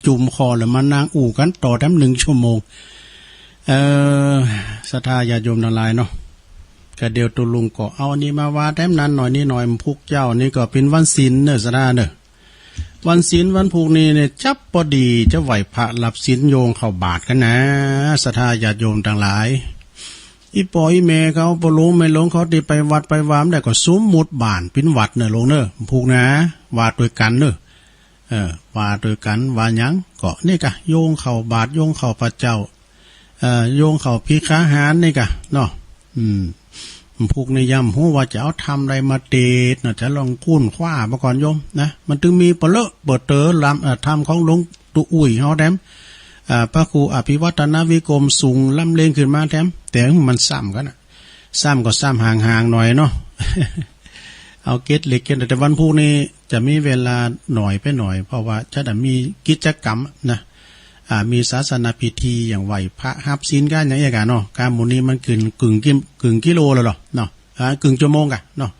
จุ่มคอแล้วมานางอู่กันต่อแถม1 ชั่วโมงศรัทธาญาติโยมทั้งหลายเนาะก็เดี๋ยวตุลุงก็เอาอันนี้มาว่าแถมนั้นหน่อยนี่หน่อยพุกเจ้านี่ก็เป็นวันศีลเนอะศรัทธาเนอะวันศีลวันพุกนี้เนี่ยจับพอดีจะไหวพระรับศีลโยงเข้าบาทกันนะศรัทธาญาติโยมทั้งหลายอีปอยแม่เขาบ่รู้ไม่ลงเขาที่ไปวัดไปวามได้ก็ซุ้มมุดบ้านเป็นวัดเนอะลงเนอะพุกนะว่าด้วยกันเนอะว่าด้วยกันว่าหยังก็นี่กะโยงเข้าบาทโยงเข้าพระเจ้าโยงเข้าพิฆาหารนี่กะเนาะพวกในย่ำหัวว่าจะเอาทำอะไรมาเตดนะจะลองคุ้นคว้ามาก่อนโยมนะมันถึงมีเปลอะเปิดเตอลำทำของหลวงตู่อุ้ยเขาแถมพระครูอภิวัตนวิกรมสูงลำเลงขึ้นมาแถมแต่มันซ้ำกันนะซ้ำก็ซ้ำห่างๆหน่อยเนาะ เอาเกตเล็กเกตแต่วันพรุ่งนี้จะมีเวลาหน่อยไปหน่อยเพราะว่าจะมีกิจกรรมนะมีศาสนาพิธีอย่างไหวพระฮับศีลกันอย่างนี้กันเนาะการหมุนนี้มันกึ่งกิโลแล้วหรอเนาะกึ่งชั่วโมงกันเนาะ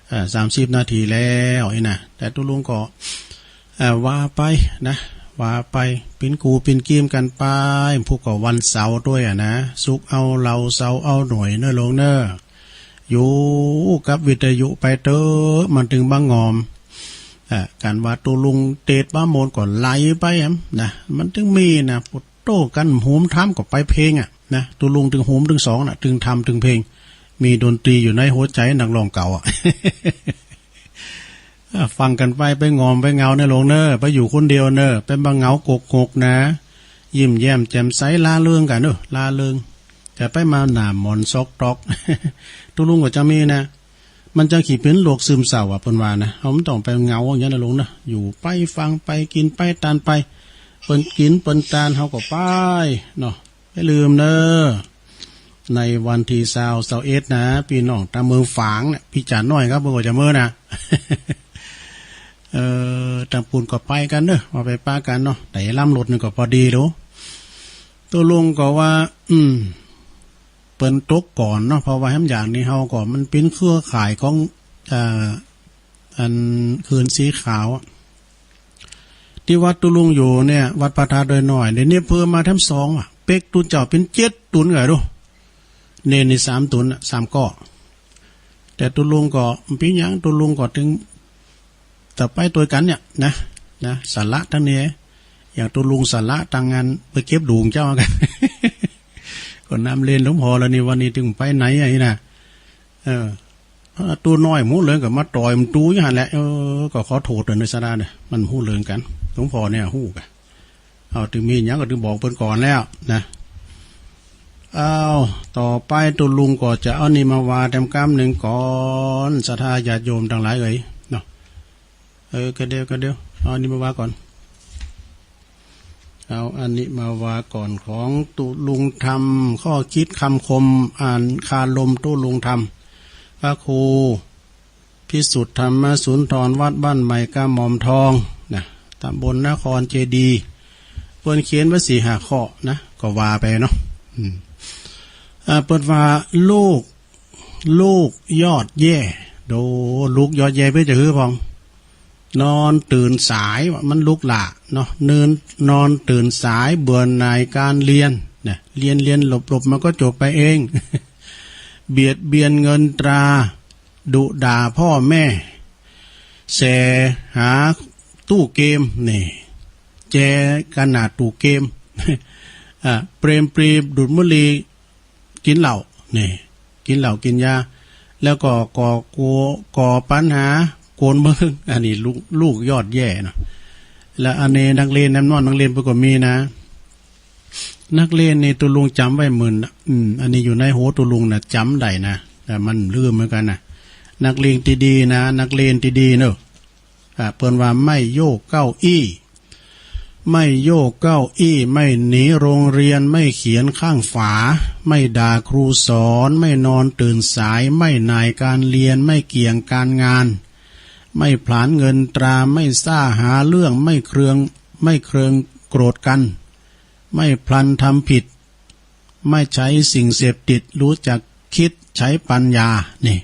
30 นาทีแล้วไอ้นะแต่ตุลุงก็ว่าไปนะว่าไปเป็นกูเป็นกีมกันไปพวกก็วันเสาร์ด้วยนะสุกเอาเราเสาเอาหน่อยเนอะลงเนอะอยู่กับวิทยุไปเตอมันถึงบางงอมการว่าตุลุงเตดบ้าโมนก่อนไล่ไปนะมันถึงมีนะปุตโตกันโหมทำก็ไปเพลงนะตุลุงถึงโหมถึง2นะถึงทำถึงเพลงมีดนตรีอยู่ในหัวใจนักร้องเก่าฟังกันไปงอมไปเงาในโรงเนอไปอยู่คนเดียวเนอเป็นบางเงากกนะยิ้มแย้มแจ่มใสลาเริงกันเนอลาเริงแต่ไปมาหนามอนซอกตอกตุลุงก็จะมีนะมันจะขี่เป็นโรคซึมเศร้าเพิ่นว่านะเขาไม่ต้องไปเงาอย่างนั้นนะลุงนะอยู่ไปฟังไปกินไปตานไปเปิ้นกินเปิ้นตานเขาก็ไปเนาะไม่ลืมเนอในวันที่21นะพี่น้องตามเมืองฝางเนี่ยพี่จ๋าน้อยครับเพิ่นก็จะเมื่อนะตามปูนก็ไปกันเนอะว่าไปป้ากันเนาะแต่ล่ำรถนึงก็พอดีรู้ตัวลุงก็ว่าเปิ้นตกก่อนเนาะเพราะว่าแฮมอย่างนี้เฮาก็มันเป็นเครือข่ายของอันคืนสีขาวที่วัดตุลุงอยู่เนี่ยวัดประทาโดยหน่อยเดี๋ยวนี้เพิ่มมาทั้ง2เป็กตุนเจ้าเป็น7 ตุนไงดูเนนนี่3 ตุน3ก้อแต่ตุลุงก็เป็นหยังตุลุงก็ถึงแต่ไปตัวกันเนี่ยนะสาระทั้งนี้อย่างตุลุงสาระทางงานไปเก็บดูงเจ้ากันก็น้ำเลนหลวงพ่อแล้วนี่วันนี้ถึงไปไหนไอ้น่ะตัวน้อยมู้เลยกับมาต่อยมันตู้อย่างนั้นแหละก็ขอโทษเลยในสาระเนี่ยมันหู้เลยกันหลวงพ่อเนี่ยหู้กันเอาถึงมีอย่างก็ถึงบอกเพิ่นก่อนแล้วนะเอาต่อไปตัวลุงก็จะเอานี่มาว่าแต้มกำหนึ่งก่อนศรัทธาญาติโยมทั้งหลายเอ่ยเนาะก็เดียวเอานี่มาว่าก่อนเอาอันนี้มาว่าก่อนของตุลุงธรรมข้อคิดคำคมอ่านคาลมตุลุงธรรมพระครูพิสุทธิ์ธรรมสุนทรวัดบ้านใหม่กาหม่อมทองนะตำบลนครเจดีย์เปิ้นเขียนไว้4-5 ข้อนะก็ว่าไปเนาะเปิดว่าลูกยอดแย่โดลูกยอดแย่เพื่อจะฮือพองนอนตื่นสายมันลุกหละเนาะนอนตื่นสายเบื่อหน่ายการเรียนเนี่ยเรียนหลบมันก็จบไปเอง เบียดเบียนเงินตราดุด่าพ่อแม่แสหาตู้เกมนี่แจขนาดตู้เกม เปรมปรีดูดมุลีกินเหล้านี่กินเหล้ากินยาแล้วก็ก่อปัญหาโกนเบิ่งอันนี้ลูกยอดแย่นะแล้วอันนี้นักเรียนน้ำนอนนักเรียนปรากฏมีนะนักเรียนนี่ตัวลุงจำไว้หมื่นอันนี้อยู่ในหัวตัวลุงนะจำได้นะแต่มันลืมเหมือนกันนะนักเรียนดีๆนะนักเรียนดีๆเนอะเปิ้นว่าไม่โยกเก้าอี้ไม่โยกเก้าอี้ไม่หนีโรงเรียนไม่เขียนข้างฝาไม่ด่าครูสอนไม่นอนตื่นสายไม่หน่ายการเรียนไม่เกี่ยงการงานไม่ผลาญเงินตราไม่ซ่าหาเรื่องไม่เครืองโกรธกันไม่พลันทำผิดไม่ใช้สิ่งเสพติดรู้จักคิดใช้ปัญญานี่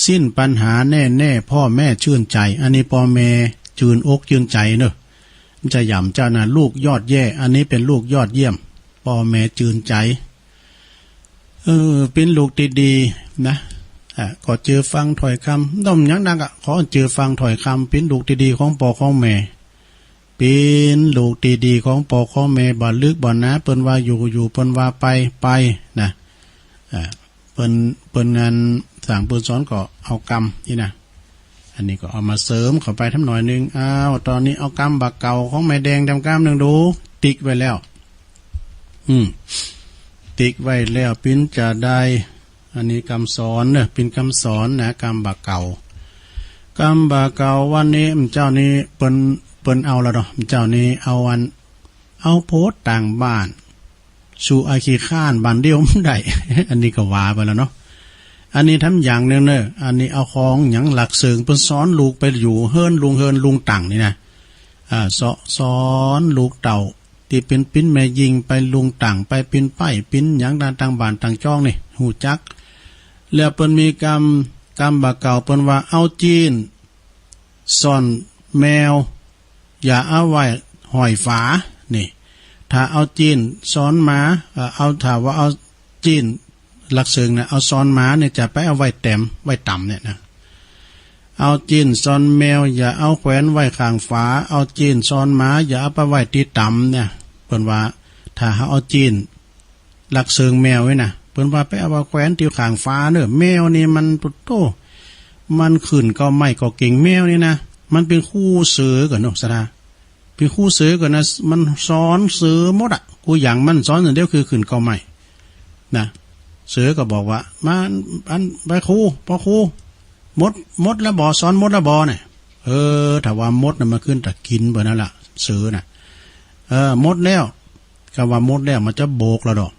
สิ้นปัญหาแน่พ่อแม่ชื่นใจอันนี้พ่อแม่ชื่นอกชื่นใจเนอะ จะหย่ำเจ้านะลูกยอดแย่อันนี้เป็นลูกยอดเยี่ยมพ่อแม่จืนใจเป็นลูกดีๆนะก็เจอฟังถอยคำด้อมยังนักขอเจอฟังถอยคำเป็นลูกดีๆของพ่อของแม่เป็นลูกดีๆของพ่อของแม่บ่ลึกบ่นะเปิ้นว่าอยู่เปิ้นว่าไปนะเปิ้นงานสั่งเปิ้นสอนก็เอากรรมนี่นะอันนี้ก็เอามาเสริมเข้าไปทำหน่อยนึงตอนนี้เอากรรมบักเก่าของแม่แดงดำกรรมนึงดูติ๊กไว้แล้วติ๊กไว้แล้วปิ้นจะได้อันนี้คำสอนเนี่ยเป็นคำสอนนะกรรมบักเก่ากรรมบักเก่าวันนี้เจ้านี้เปิ้นเอาแล้วเนาะเจ้านี้เอาโพสต์ต่างบ้านสู่อาคีข้านบ้านเดียวไม่ได้ อันนี้ก็ว่าไปแล้วเนาะอันนี้ทำอย่างนึงเนอะอันนี้เอาของอย่างหลักเสริงเป็นสอนลูกไปอยู่เฮิรนลุงต่างนี่นะสอนลูกเต่าที่เป็นปิ้นแม่ยิงไปลุงต่างไปปิ้นป้ายปิ้นอย่างต่างบ้านต่างจ้องนี่หูจักแล้วเปิ้นมีกรรมบาเก่าเปิ้นว่าเอาจีนซ่อนแมวอย่าเอาไว้หอยฝานี่ถ้าเอาจีนซ้อนม้าเอาถ้าว่าเอาจีนหลักเสริงนะเอาซ้อนม้าเนี่ยจะไปเอาไว้แต้มไว้ต่ำเนี่ยนะเอาจีนซ้อนแมวอย่าเอาแขวนไว้ข้างฝาเอาจีนซ้อนม้าอย่าเอาไปไว้ที่ต่ำเนี่ยเปิ้นว่าถ้าเอาจีนหลักเสริงแมวไว้นะเปิ้นว่าไปเอาแขวนที่ข้างฝาเนอะแมวนี่มันปุตโตมันขึ้นก็ไม่ก็เก่งแมวนี่นะมันเป็นคู่เสือกันเนาะสดาเป็นคู่เสือกันนะมันซ้อนเสือหมดกูอย่างมันซ้อนอย่างเดียวคือขึ้นก็ไม่นะเสือก็บอกว่ามาอันไปครูพอครูมดแล้วบ่อซ้อนมดแล้วบ่อเนี่ยถ้าว่ามดน่ะมาขึ้นแต่กินเบอร์นั่นล่ะเสือน่ะมดแล้วก็ว่ามดแล้วมันจะโบกแล้วดอก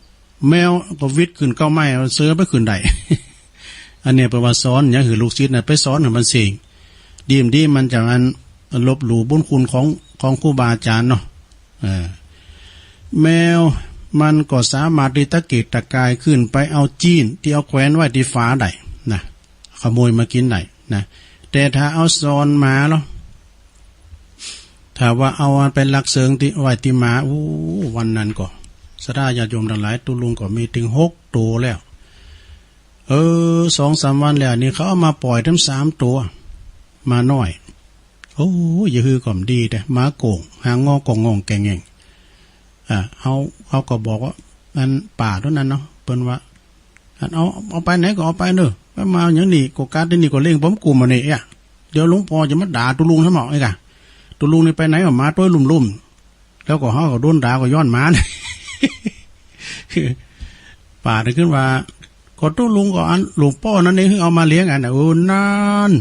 แมวก็วิทย์ขึ้นก็ไม่เสือไปขึ้นได้ อันนี้แปลว่าซ้อนอย่างคือลูกศิษย์น่ะไปซ้อนให้มันเสี่งดีมันจะมันลบหลู่บุญคุณของครูบาอาจารย์เนาะแมวมันก็สามารถที่ตะเกียกตะกายขึ้นไปเอาจีนที่เอาแขวนไว้ที่ฝาได้นะขโมยมากินได้นะแต่ถ้าเอาซ้อนหมาเนาะถ้าว่าเอาเป็นหลักเสริงที่ไว้ที่หมาวันนั้นก็สดาญาโยมทั้งหลายตุลุงก็มีถึง6 ตัวแล้ว2-3 วันแล้วนี่เขาเอามาปล่อยทั้ง3 ตัวมาน้อยอย่าฮือก่อมดีแต่หมาโก่งหางงอกงงแกงเองเขาก็บอกว่าอันป่าตัวนั้นเนาะเปิ้นว่าอันเอาไปไหนก็เอาไปเนอะไปมาอย่างนี้ก็การที่นี่ก็เล่งผมกลุ่มมาเนี่ยเดี๋ยวหลวงพ่อจะมาด่าตุลุงทั้งหมดไอ้กะตุลุงนี่ไปไหนก็มาตัวลุ่มๆแล้วก็เขาก็โดนด่าก็ย้อนมาเนี่ย ป่าได้ขึ้นว่าก็ตุลุงก็อันหลวงพ่อนั่นเองเอามาเลี้ยงอันนั่น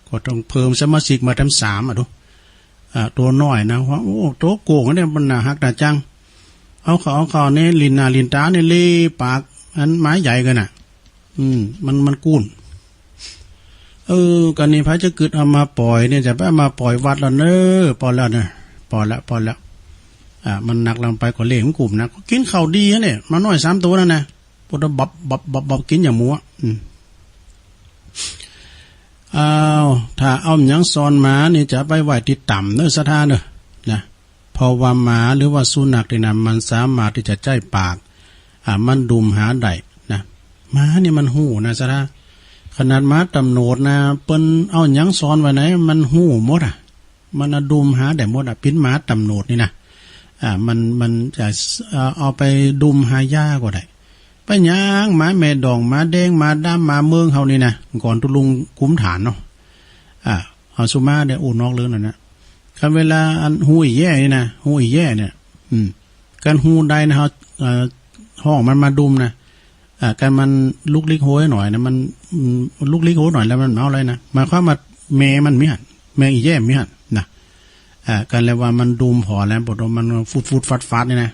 ก็ต้องเพิ่มสมาชิกมาทำ3ดูตัวน้อยนะว่าตัวโกงเนี่ยมันน่าฮักน่าจังเอาเขาเนี่ยลินตาเนี่ยเล่ปากอันไม้ใหญ่กันน่ะมันกุ้นกันนี้พระจะกึดเอามาปล่อยเนี่ยจะไปมาปล่อยวัดแล้วเนอะปล่อยแล้วมันหนักลงไปก็เล่งกลุ่มนะกินข้าวดีเนี่ยมาน้อย3 ตัวนั่นนะปวดบับกินอย่างหมูถ้าเอาหยังซ้อนหมานี่จะไปไหวที่ต่ำเนอะสถานเนอะนะเพราะว่าหมาหรือว่าสุนัขนี่นะมันสามารถที่จะใจปากมันดุมหาได้นะหมานี่มันหูนะสถานขนาดหมาตำโนดนะเปิ้นเอาหยังซ้อนไว้ไหนมันหูหมดมันดุมหาได้หมดปิ้นหมาตำโนดนี่นะมันจะเอาไปดุมหายาก็ได้ไปย่างหมาแม่ดองหมาแดงหมาดำหมาเมืองเฮานี่นะก่อนตุลุงคุ้มฐานเนาะเอาสุมาเนี่ยนอกเรื่องนั่นนะคันเวลาอันหูอีแย่นี่นะหูอีแย่เนี่ยการหูได้นะเฮาห้องมันมาดุมนะการมันลุกลิกโหยหน่อยนะมันลุกลิกโหยหน่อยแล้วมันเอาอะไรนะมาความว่าแม่มันมีหันแม่อีแย่มีหันนะการเลยว่ามันดุมพอแล้วบทมันฟุดฟัดนี่นะ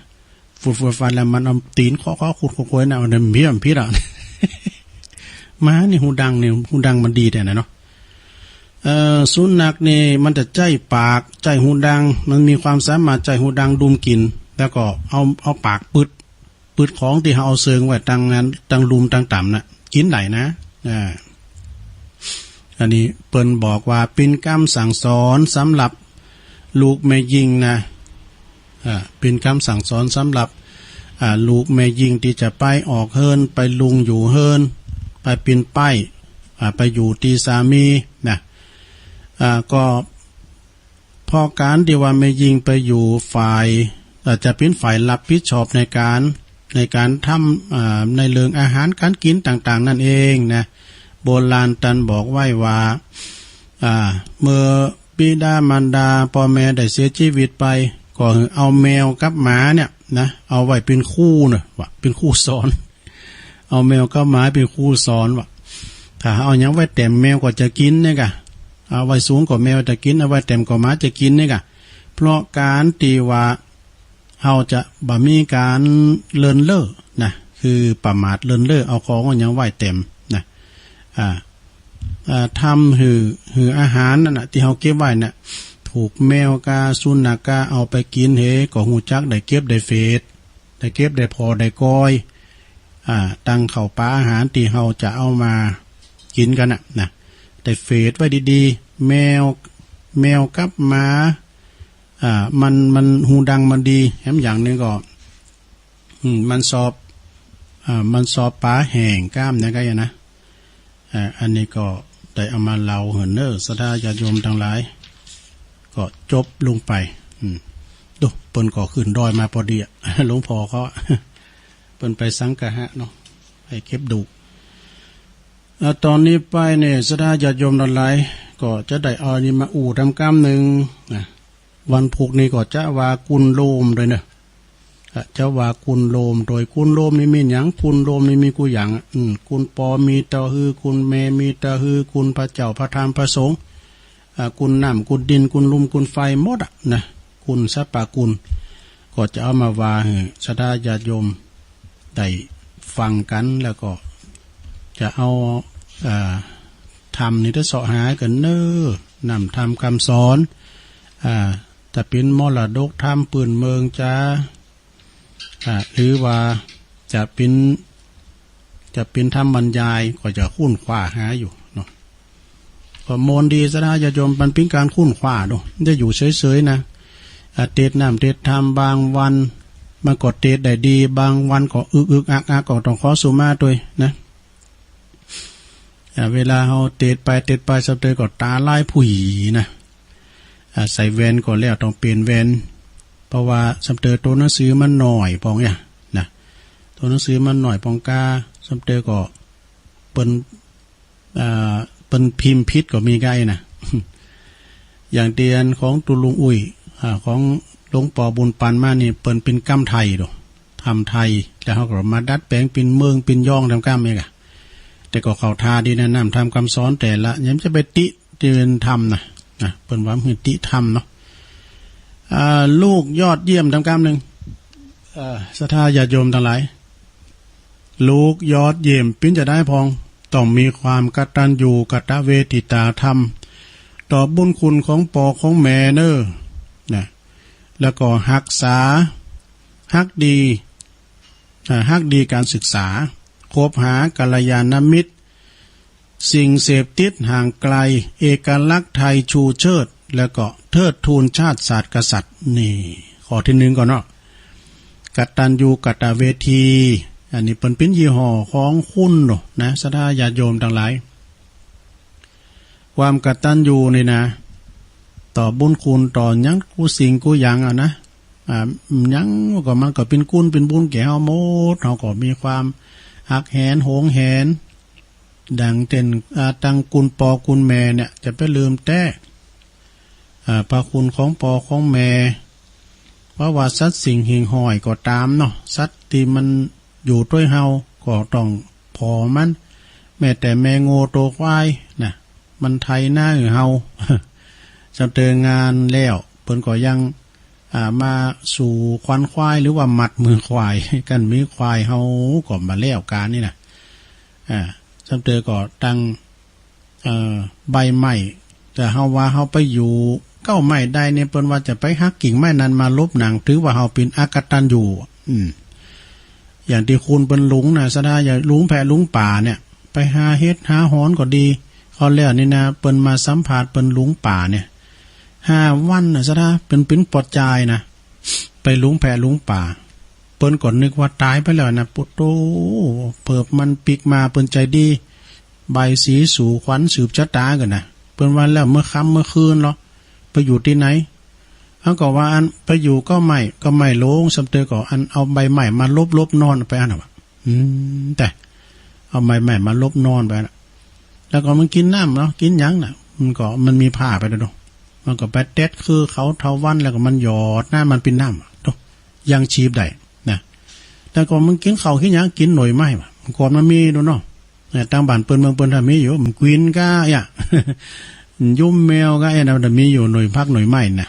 ฟุดฟัดแล้วมันเอาตีนข้อขุดโค้ยนะเอาเนี่ยพิษม้านี่หูดังมันดีแต่นะเนาะสุนัขนี่มันจะใจปากใจหูดังมันมีความสามารถใจหูดังดุมกินแล้วก็เอาปากปืดของที่เอาเซิงไว้ตั้งลุมตั้งต่ำนะกินไหนนะอันนี้เปิ้นบอกว่าเป็นกรรมสั่งสอนสำหรับลูกไม่ยิงนะ เป็นคำสั่งสอนสำหรับลูกแม่ยิงที่จะไปออกเฮินไปลุงอยู่เฮินไปเป็นป้ายไปอยู่ตีสามีนะก็พอการที่ว่าแม่ยิงไปอยู่ฝ่ายจะเป็นฝ่ายรับผิดชอบในการทำในเรื่องอาหารการกินต่างๆนั่นเองนะโบราณตันบอกไว้ว่าเมื่อบิดามารดาพ่อแม่ได้เสียชีวิตไปก็เอาแมวกับหมาเนี่ยนะเอาไว้เป็นคู่นะว่าเป็นคู่สอนเอาแมวกับหมาเป็นคู่สอนว่าถ้าเอาอย่างไว้เต็มแมวก็จะกินเนี่ยกะเอาไว้สูงกว่าแมวจะกินเอาไว้เต็มกว่าหมาจะกินเนี่ยกะเพราะการตีว่าเฮาจะบ่มีการเลินเล่อนะคือประมาทเลินเล่อเอาของอย่างไว้เต็มนะทำหืออาหารนั่นน่ะที่เฮาเก็บไว้น่ะถูกแมวกาสุนัขกาเอาไปกินก็หูจักได้เก็บได้เฟดได้เก็บได้พอได้ก้อยตั้งเข้าปลาอาหารที่เฮาจะเอามากินกันนะได้เฟดไว้ดีๆแมวกับหมามันหูดังมันดีแถมอย่างนึงก็มันสอบปลาแห้งกล้ามเนี่ยก็อย่างนะอันนี้ก็ได้เอามาเล่าเหินศรัทธาญาติโยมทั้งหลายก็จบลงไปดูเปิ้นก็ขึ้นดอยมาพอดีหลวงพ่อเขาเปิ้นไปสังฆะเนาะให้เก็บดูตอนนี้ไปเนี่ยศรัทธาญาติโยมทั้งหลายก็จะได้เอานี่มาทำกรรมหนึ่งวันพุกนี้ก็จะว่ากุลโลมด้วยเนอะจะว่ากุลโลมโดยกุลโลมนี่มีหยังกุลโลมนี่มีกูอย่างกุลปอมีตะฮือกุลแมมีตะฮือกุลพระเจ้าพระธรรมพระสงฆ์กุลน้ำกุลดินกุลลมกุลไฟหมดนะกุลสัปปะกุลก็จะเอามาว่าศรัทธาญาติโยมได้ฟังกันแล้วก็จะเอาทำนี่ได้เสาะหากันนำทำคำสอนจะเป็นมรดกธรรมปืนเมืองจ้าหรือว่าจะเป็นธรรมบรรยายก็จะคุ้นคว้าหาอยู่เนาะก็มนดีศรัทธาญาติโยมมันเป็นการคุ้นคว้าดูได้อยู่เฉยๆนะเทศน้ำเทศธรรมบางวันมันก็เทศได้ดีบางวันก็อึกอักก็ต้องขอสุมาด้วยนะเวลาเขาเทศไปสับเตยก็ตาลายผุยนะใส่แว่นก็แล้วต้องเปลี่ยนแว่นเพราะว่าสับเตยตัวหนังสือมันหน่อยปองเนี่ยนะตัวหนังสือมันหน่อยปองกาสับเตยก็เป็นพิมพ์พิษก็มีไงนะอย่างเตียนของตุลุงอุ้ยของหลวงปู่บุญปันมานี่เป็นกำไทยดูทำไทยแล้วเขาก็มาดัดแปลงเป็นเมืองเป็นย่องทำกล้ามเองแต่ก็เขาทาดีนะนำทำคำสอนแต่ละยังจะไปติเป็นธรรมนะเป็นว่าคือติธรรมเนาะลูกยอดเยี่ยมทำกล้ามหนึ่งศรัทธาญาติโยมทั้งหลายลูกยอดเยี่ยมปิ้นจะได้พองต้องมีความกตัญญูกตเวทิตาธรรมต่อบุญคุณของปอของแม่นะแล้วก็หักษาฮักดีการศึกษาคบหากัลยาณมิตรสิ่งเสพติดห่างไกลเอกลักษณ์ไทยชูเชิดแล้วก็เทิดทูนชาติศาสตร์กษัตริย์นี่ข้อที่หนึ่งก่อนเนาะกตัญญูกตเวทีอันนี้เป็นยี่ห้อของคุณนะศรัทธาญาติโยมทั้งหลายความกตัญญูนี่นะต่อบุญคุณต่อยังกูสิ่งกูอย่างนะยังก็มันก็เป็นกุลเป็นบุญแก่เฮาหมดเฮาก็มีความหักแหนโหงแหนดังเต็นตังกุลปอกุลแม่เนี่ยจะไปลืมแต่พระคุณของปอของแม่เพราะว่าสัตว์สิ่งหิ่งห้อยก็ตามเนาะสัตว์ที่มันอยู่ด้วยเฮาก็ต้องพอมันแม้แต่แม่โง่โตควายนะมันไทยหน้าเฮาจำเตือนงานแล้วเพิ่นก็ยังมาสู่ควันควายหรือว่ามัดมือควายกันมีควายเฮาก็มาแล้วการนี่นะจำเตือนก็ตั้งใบไม้แต่เฮาว่าเฮาไปอยู่เก้าไม้ได้เนี่ยเพิ่นว่าจะไปหักกิ่งไม้นั้นมาลบหนังถือว่าเฮาเป็นอากตัญญูอย่างที่คุณเป็นลุงนะศรัทธาอย่าลุงแผ่ลุงป่าเนี่ยไปหาเฮ็ดหาหอนก็ดีเขาแล้วนี่นะเปิ้นมาสัมผัสเปิ้นลุงป่าเนี่ย5 วันนะศรัทธาเป็นปลอดใจนะ ไปลุงแพลุงป่าเปิ้นก่อนนึกว่าตายไปแล้วนะปุตโตเปิบมันปิกมาเปิ้นใจดีใบสีสู่ขวัญสืบชะตากันนะเปิ้นวันแล้วเมื่อค่ำเมื่อคืนเหรอไปอยู่ที่ไหนเขาก็ว่าอันไปอยู่ก็ไม่ลงสำเตอก็อันเอาใบใหม่มาลบนอนไปอันน่ะแต่เอาใบใหม่มาลบนอนไปนะแล้วก็มันกินน้ำเนาะกินยังน่ะมันมีผ้าไปแล้วมันก็ไปเต็ดคือเขาเทาวันแล้วก็มันหยอดหน้ามันเป็นน้ำยังชีบได้นะแต่ก่อนมันกินข้าวกินยังกินหน่อยไม้ก่อนมันมีดูเนาะตั้งบ้านเปิ้นเมืองเปิ้นทำมีอยู่มันกวินก็อ่ะยุ่มแมวก็ไอ้นั่นมีอยู่หน่อยพักหน่อยไม้นะ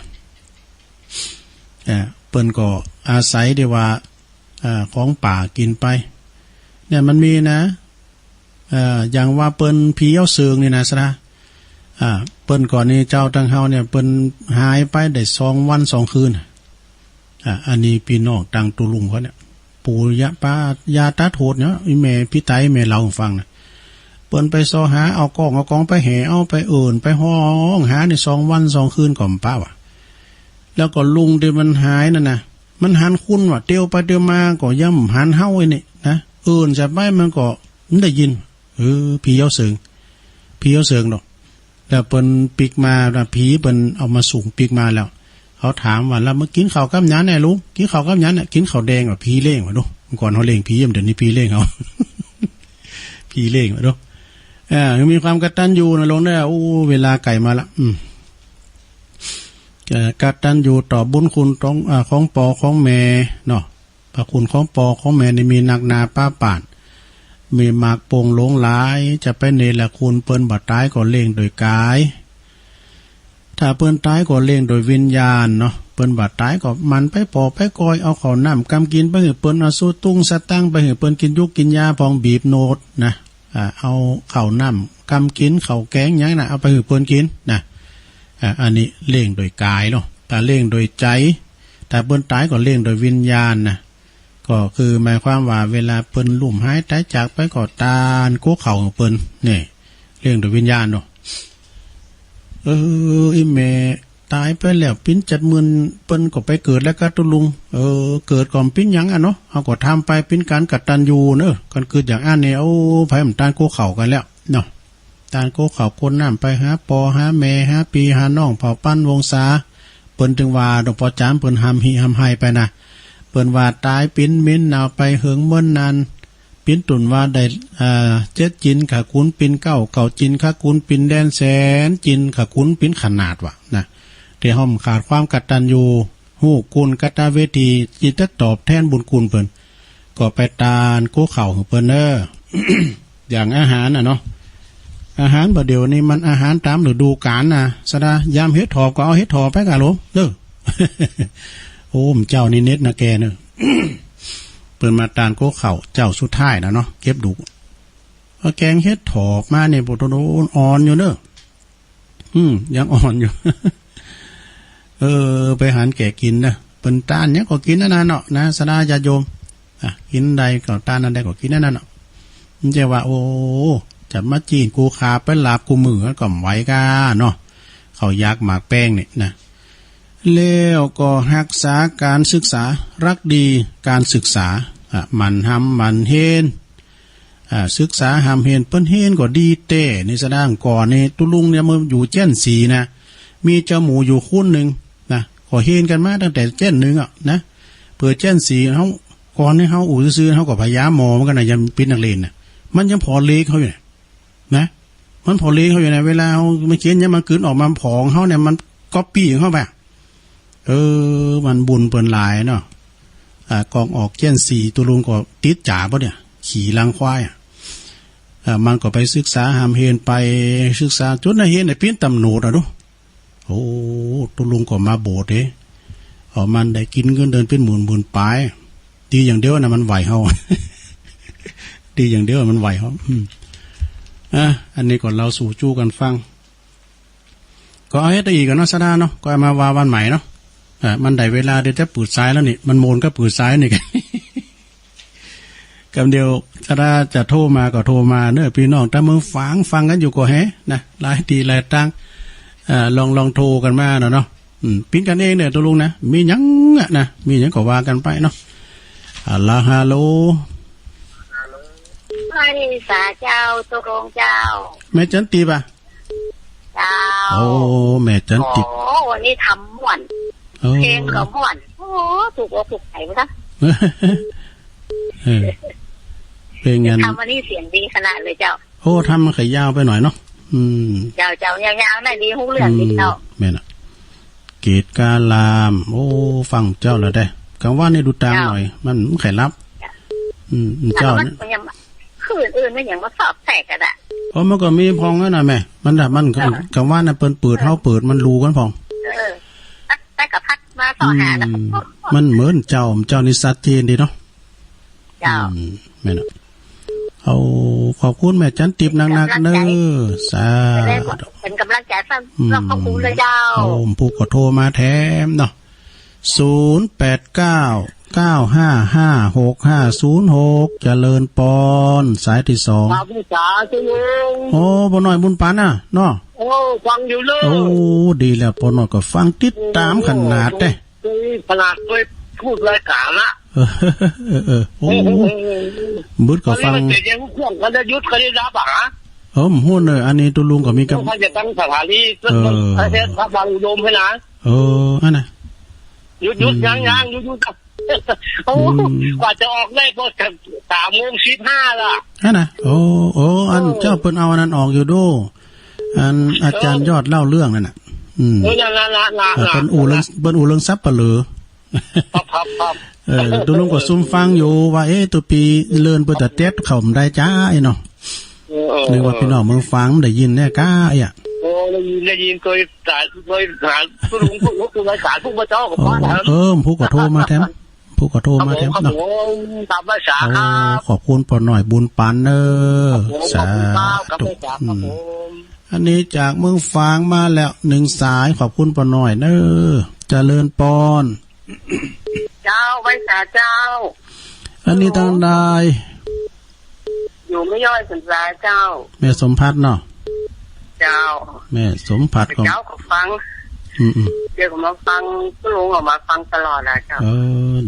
เปิ้นก็อาศัยได้ว่าของป่ากินไปเนี่ยมันมีนะอย่างว่าเปิ้นผีเอาเสืองนี่นะซะนะเปิ้นก่อนนี้เจ้าตังเฮาเนี่ยเปิ้นหายไปได้2 วัน 2 คืนอันนี้พี่น้องตังตุลุงเขาเนี่ยปู่ยะป้ายาตาโทดเนี่ยแม่พี่ไตแม่เล่าให้ฟังนะเปิ้นไปซอหาเอากองไปแห่เอาไปเอิ่นไปห้องหาใน2 วัน 2 คืนก่อมป้าว่ะแล้วก็ลุงที่มันหายนั่นนะมันหันคุณว่ะเตียวไปเตียวมาก็ย่ำหันเฮาไอ้นี่นะจะไปมันก็มันได้ยินผีเอาเสืองดอกแล้วเปิ้นปิกมาผีเปิ้นเอามาสูงปิกมาแล้วเขาถามว่าแล้วเมื่อกินข้าวกับหยังแน่ลุงกินข้าวกับหยังเนี่ยกินข้าวแดงว่าผีเล่งว่ะดูก่อนเขาเล่งผีเดี๋ยวนี้ผีเล่งเขา ผีเล่งว่ะดูมีความกตัญญูนะลงได้เวลาไก่มาละกตัญญูต่อบุญคุณของปอของแม่เนาะพระคุณของปอของแม่นี่มีหนักหนาป้าป่านมีหมากโป่งหลงหลายจะไปเนรคุณเปิ้นบ่ตายก็เล่งโดยกายถ้าเปิ้นตายก็เล่งโดยวิญญาณเนาะเปิ้นบ่ตายก็มันไปปอไปกอยเอาข้าวน้ำกำกินไปให้เปิ้นเอาสู้ตุ้งสตั้งไปให้เปิ้นกินยุกกินยาพองบีบโนดนะเอาข้าวน้ำกำกินข้าวแกงหยังน่ะเอาไปให้เปิ้นกินนะอันนี้เล่งโดยกายเนาะแต่เล่งโดยใจแต่เปิ้นตายก็เล่งโดยวิญญาณนะก็คือหมายความว่าเวลาเปิ้นลุ่มหายตายจากไปก็ตานโกเข่าของเปิ้นนี่เรื่องโดยวิญญาณเนาะอีแม่ตายไปแล้วปิ้นจัดมืนเปิ้นก็ไปเกิดแล้วก็ตุลุงเกิดก่อนปิ้นหยังเนาะเอาก็ทำไปปิ้นการกตัญญูเนอะกันเกิดอย่างอันนี้ไผมันตานโกเข่ากันแล้วเนาะตานโกเข่าคนน้ำไปหาปอหาแม่หาปีหาน้องเผ่าปั้นวงศาเปิ้นถึงว่าดอกปอจามเปิ้นหำหิหำไห้ไปนะเปิ้นว่าตายปิ้นมิ้นเอาไปเหิงเมื่อนนานปิ้นตุนว่าได้7 จินขาคุณปิ้นเก้าจินขาคุณปิ้นแดนแสนจินขาคุณปิ้นขนาดว่ะนะที่ห้อมขาดความกตัญญูฮู้กุลกตเวทีจิตตอบแทนบุญคุณเปิ้นก็ไปตานโกเข่าของเปิ้นอย่างอาหารเนาะอาหารบ่เดี๋ยวนี้มันอาหารตามฤดูกาลนะสดายามเฮ็ดถอบก็เอาเฮ็ดถอบไปกะโหลโอ้มเจ้านี่เน็ตนะแกเนอะ เปิดมาตานโกเข่าเจ้าสุดท้ายนะเนาะเก็บดูเอาแกงเฮ็ดถอบมาเนี่ยปุตโตอ่อนอยู่เนอะยังอ่อนอยู่ ไปหันแก่กินนะเปิ้นตานเนี้ยก็กินนั่นเนาะนะสดาญาโยมกินใดก็ตานนั่นใดก็กินนั่นเนาะมันจะว่าโอ้จับมาจีนกูขาไปลาบกูมือก็ไหวกาเนาะเขายักหมากแป้งเนี่ยนะแล้วก็รักษาการศึกษารักดีการศึกษามันทำมันเฮนศึกษาหำเฮนเปิ้นเฮนก็ดีเต้ในสะด่างก่อนนี่ตุลุงเนี่ยมันอยู่เจ้นสีนะมีเจ้าหมูอยู่คู่หนึ่งนะขอเฮนกันมาตั้งแต่เจ้นหนึ่งนะเปิดเจ้นสีเขาก่อนให้เขาอู่ซื้อเขาก็พยายามมองมันกันนะยังปิดนักเลนนะมันยังพอเล็กเขาอยู่นะมันพอเล็กเขาอยู่นะเวลามันเขียนเนี่ยมันคืนออกมาผองเขาเนี่ยมันก๊อปปี้เข้าไปมันบุญเปิ่นหลายเนาะกองออกเจ้นสีตัวลุงก็ติดจ่าปะเนี่ยขี่ลังควายมันก็ไปศึกษาหามเฮนไปศึกษาจนในเฮนในปิ้นตำหนูดดูโอ้ตัวลุงก็มาโบสถ์มันได้กินเงินเดินเป็นหมื่นปลายดีอย่างเดียวนะมันไหวเฮา ดีอย่างเดียวมันไหวเฮาอันนี้ก่อนเราสู่จู้กันฟังก็เอาให้ได้อีกกันเนาะสดาเนาะก็มาว่าวันใหม่เนาะมันได้เวลาเดี๋ยวจะปืดซ้ายแล้วนี่มันโมนก็ปืดซ้ายนี่กัน กำเดียวสดาจะโทรมาก็โทรมาเนอะพี่น้องถ้ามึงฟังกันอยู่ก็แฮนะหลายทีหลายตั้งลองโทรกันมาเนาะ ปิ้นกันเองเนี่ยตัวลุงนะมีหยังอ่ะนะมีหยังก็ว่ากันไปเนาะฮัลโหลพระนิสาเจ้าตกลงเจ้าแม่จันตีป่ะเจ้าโอ้แม่จันติโอ้วันนี้ทำม่วนเพลงก็ม่วนโอ้ถูกอกถูกใจมั้ยเพลงงั้นทำวันนี้เสียงดีขนาดเลยเจ้าโอ้ทำมันขยาวไปหน่อยเนาะเจ้ายาวๆน่ะดีฮู้เรื่องดีเจ้าแม่น่ะเกตกาลามโอ้ฟังเจ้าแล้วได้กังว่านี่ดูตามหน่อยมันไขลับเจ้าเนี่ยคืออื่นไม่อย่างว่าสอบแตกกันอ่ะเพราะมันก็มีพองนั่นน่ะแม่มันแบบมันกังว่าน่ะเปิดเฮาเปิดมันรู้กันพองแต่กับพัดมาต่อหาแล้วมันเหมือนเจ้านี่ชัดเจนดีเนาะเจ้าแม่น่ะเอาขอบคุณแม่จันติบนักๆเด้อสาธุเป็นกำลังใจฟังเราขอบคุณเลยเจ้าผู้ก็โทรมาแถมเนาะ0899555606เจริญปอนสายที่2ครับพี่จ๋าจุลุงโอ้บ่น้อยบุญปานน่ะเนาะโอ้ฟังอยู่เลยโอ้ดีแล้วปอน้อยก็ฟังติดตามขนาดเด้ขนาดด้วยพูดรายการละโอ้บึดก็ฟังมันเป็นยังพวกกันจะยุดกันได้รับอ่ะฮู้เนอะอันนี้ตุลุงก็มีกับเขาจะตั้งสถานีซึ่งประเทศพระบางอุดมให้นะอันน่ะยุดยังยุดกับโอ้กว่าจะออกได้ก็3:15ล่ะอันน่ะโอ้อันเจ้าเปิ้นเอาอันนั้นออกอยู่ดูอันอาจารย์ยอดเล่าเรื่องนั่นน่ะเปิ้นอู่เรื่องซับปะเหลือครับตุลุงก็ซุ่มฟังอยู่ว่าตัวปีเลินเปิดแต่เต็ดเข้าได้จ้าไอ้เนาะนึกว่าพี่น้องเมืองฟังได้ยินแน่ก้าไอ้อ่ะได้ยินเคยสายเคยหาตุลุงผู้รายการผู้มาเจ้ากับพ่อผู้ก็โทรมาแถมเนาะตามภาษาครับขอบคุณปอหน่อยบุญปานเนอสาธุอันนี้จากเมืองฟางมาแล้ว1สายขอบคุณปอหน่อยเนอเจริญปอนเจ้าไว้สาเจ้าอันนี้ทางใดอยู่ไม่ย่อยสนใจเจ้าแม่สมพัฒน์เนาะเจ้าแม่สมพัฒน์เจ้าก็ฟังเดี๋ยวผมมาฟังก็ลงออกมาฟังตลอดนะเจ้า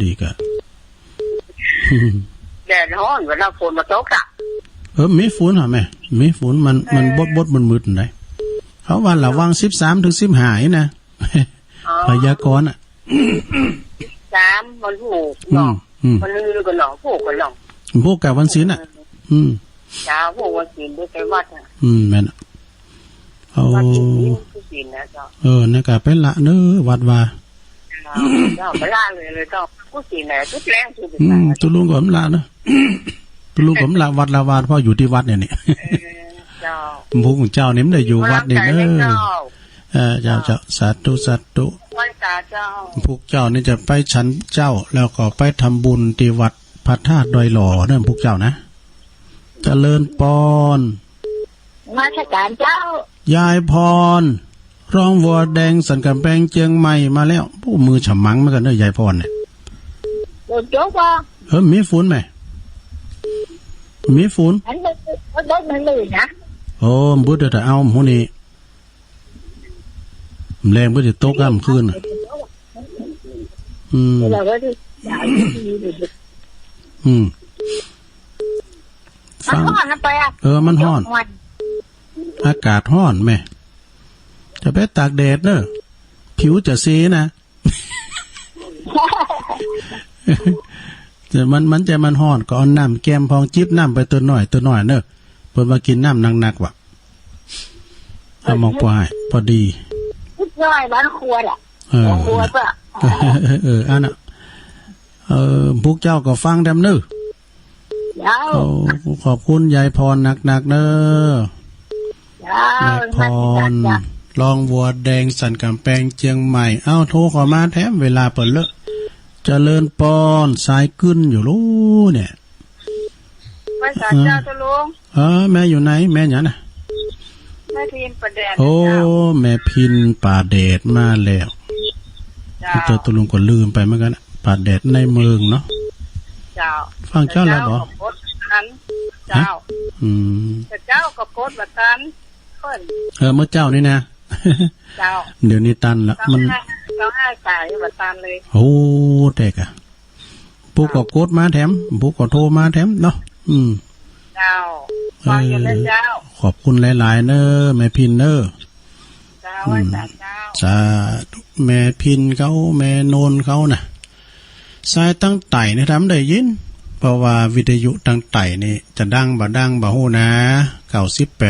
ดีกะแดดร้อนเวลาฝนมาตกอ่ะมีฝนเหรอแม่มีฝนมันบดมืดไหนเขาว่าระวัง13 ถึง 15นะพยากรณ์อ่ะ3มันผูกหนองมันลือกันหนองผูกกันหนองผูกกับวันศีลอ่ะเช้าผูกวันศีลด้วยไปวัดอ่ะแม่นเอานี่ก็เป็นละเนื้อวัดว่าเจ้าไปละเลยเจ้าผู้ศีลไหนทุกแรงสุดตุลุงก็ละเนาะตุลุงก็ละวัดละวาดเพราะอยู่ที่วัดเนี่ยนี่เจ้าผู้ของเจ้านี่ไม่ได้อยู่วัดนี่เนอะเจ้าสาธุพวกเจ้านี่จะไปฉันเจ้าแล้วก็ไปทำบุญที่วัดพระธาตุดอยหล่อเนี่ยพวกเจ้านะเจริญปอนมาชการเจ้ายายพรร้องวัวแดงสันกำแพงเจียงใหม่มาแล้วผู้มือฉมังเหมือนกันเนอะยายพรเนี่ยโดนโจ๊กว่ามีฝุ่นไหมมีฝุ่นอันนี้รถมันเลยนะโอ้บุตรแต่เอาหูนี่แรงก็จะโต๊ะก้ามคืนฟังมันฮ้อนอากาศฮ้อนแม่จะไปตากแดดเนอะผิวจะซีนะแต่มันจะมันฮ้อนก็เอาน้ำแก้มพองจิบน้ำไปตัวหน่อยเนอะเพิ่นมากินน้ำหนักๆว่ะเอามองปลายพอดีย่อยบ้านครัวแหละครัวป่ะอันน่ะพวกเจ้าก็ฟังดำเนื้อขอบคุณยายพรหนักๆเน้อยายพรลองวัวแดงสันกำแพงเจียงใหม่โทรขอมาแถมเวลาเปิดเลอะเจริญปอนสายขึ้นอยู่รู้เนี่ยภาษาเจ้าตะลุงแม่อยู่ไหนแม่เนี่ยนะแม่พินป่าแดดโอ้แม่พินป่าแดดมาแล้วเจ้าตุลุงก็ลืมไปเหมือนกันป่าแดดในเมืองเนาะเจ้าฟังเจ้าแล้วเหรอเจ้าเจ้าก็โพสต์แบบนั้นเมื่อเจ้านี่นะเดี๋ยวนี้ตันละมัน เขาให้จ่ายบัตรตามเลย โอ้เด็กอะผู้ก็กดมาแถมผู้ก็โทรมาแถมเนาะเจ้าฟังอยู่นะเจ้าขอบคุณหลายๆเนอแม่พินเนอเจ้าว่าเจ้าสาแม่พินเขาแม่โนนเขาน่ะสายตั้งไต่นี่ทำได้ยินเพราะว่าวิทยุตั้งไต่นี่จะดังบ่ฮู้นะ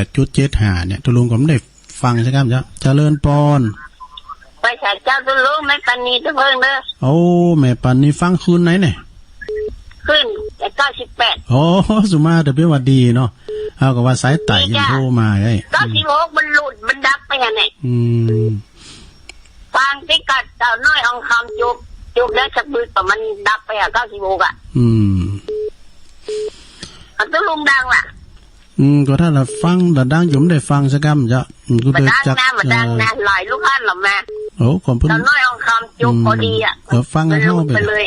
98.75เนี่ยตุลุงก็ไม่ได้ฟังใช่ครับจ๊ะเจริญปอนไปฉายเจ้าตุลุงแม่ปันนีทุกเพิ่งเด้อโอ้แม่ปันนี่ฟังคืนไหนเนี่ยขึ้น98โอ้สุมาเดี๋ยวเป็นว่าดีเนาะเอาก็ว่าสายไต่ยินโทรมาไอ้96มันหลุดมันดับไปไงเนี่ยฟังที่กัดเจ้าน้อยองคำจุกได้สักมือแต่มันดับไป96อ่ะอันตุลุงดังล่ะก็ถ้าเราฟังดังอยู่ไม่ได้ฟังสักคำจะก็ได้จักมันดังนะหลายลูกค้าหรอแม่โอ้ขอบคุณเจ้าน้อยองคำจุกพอดีอ่ะฟังให้เข้าไปเลย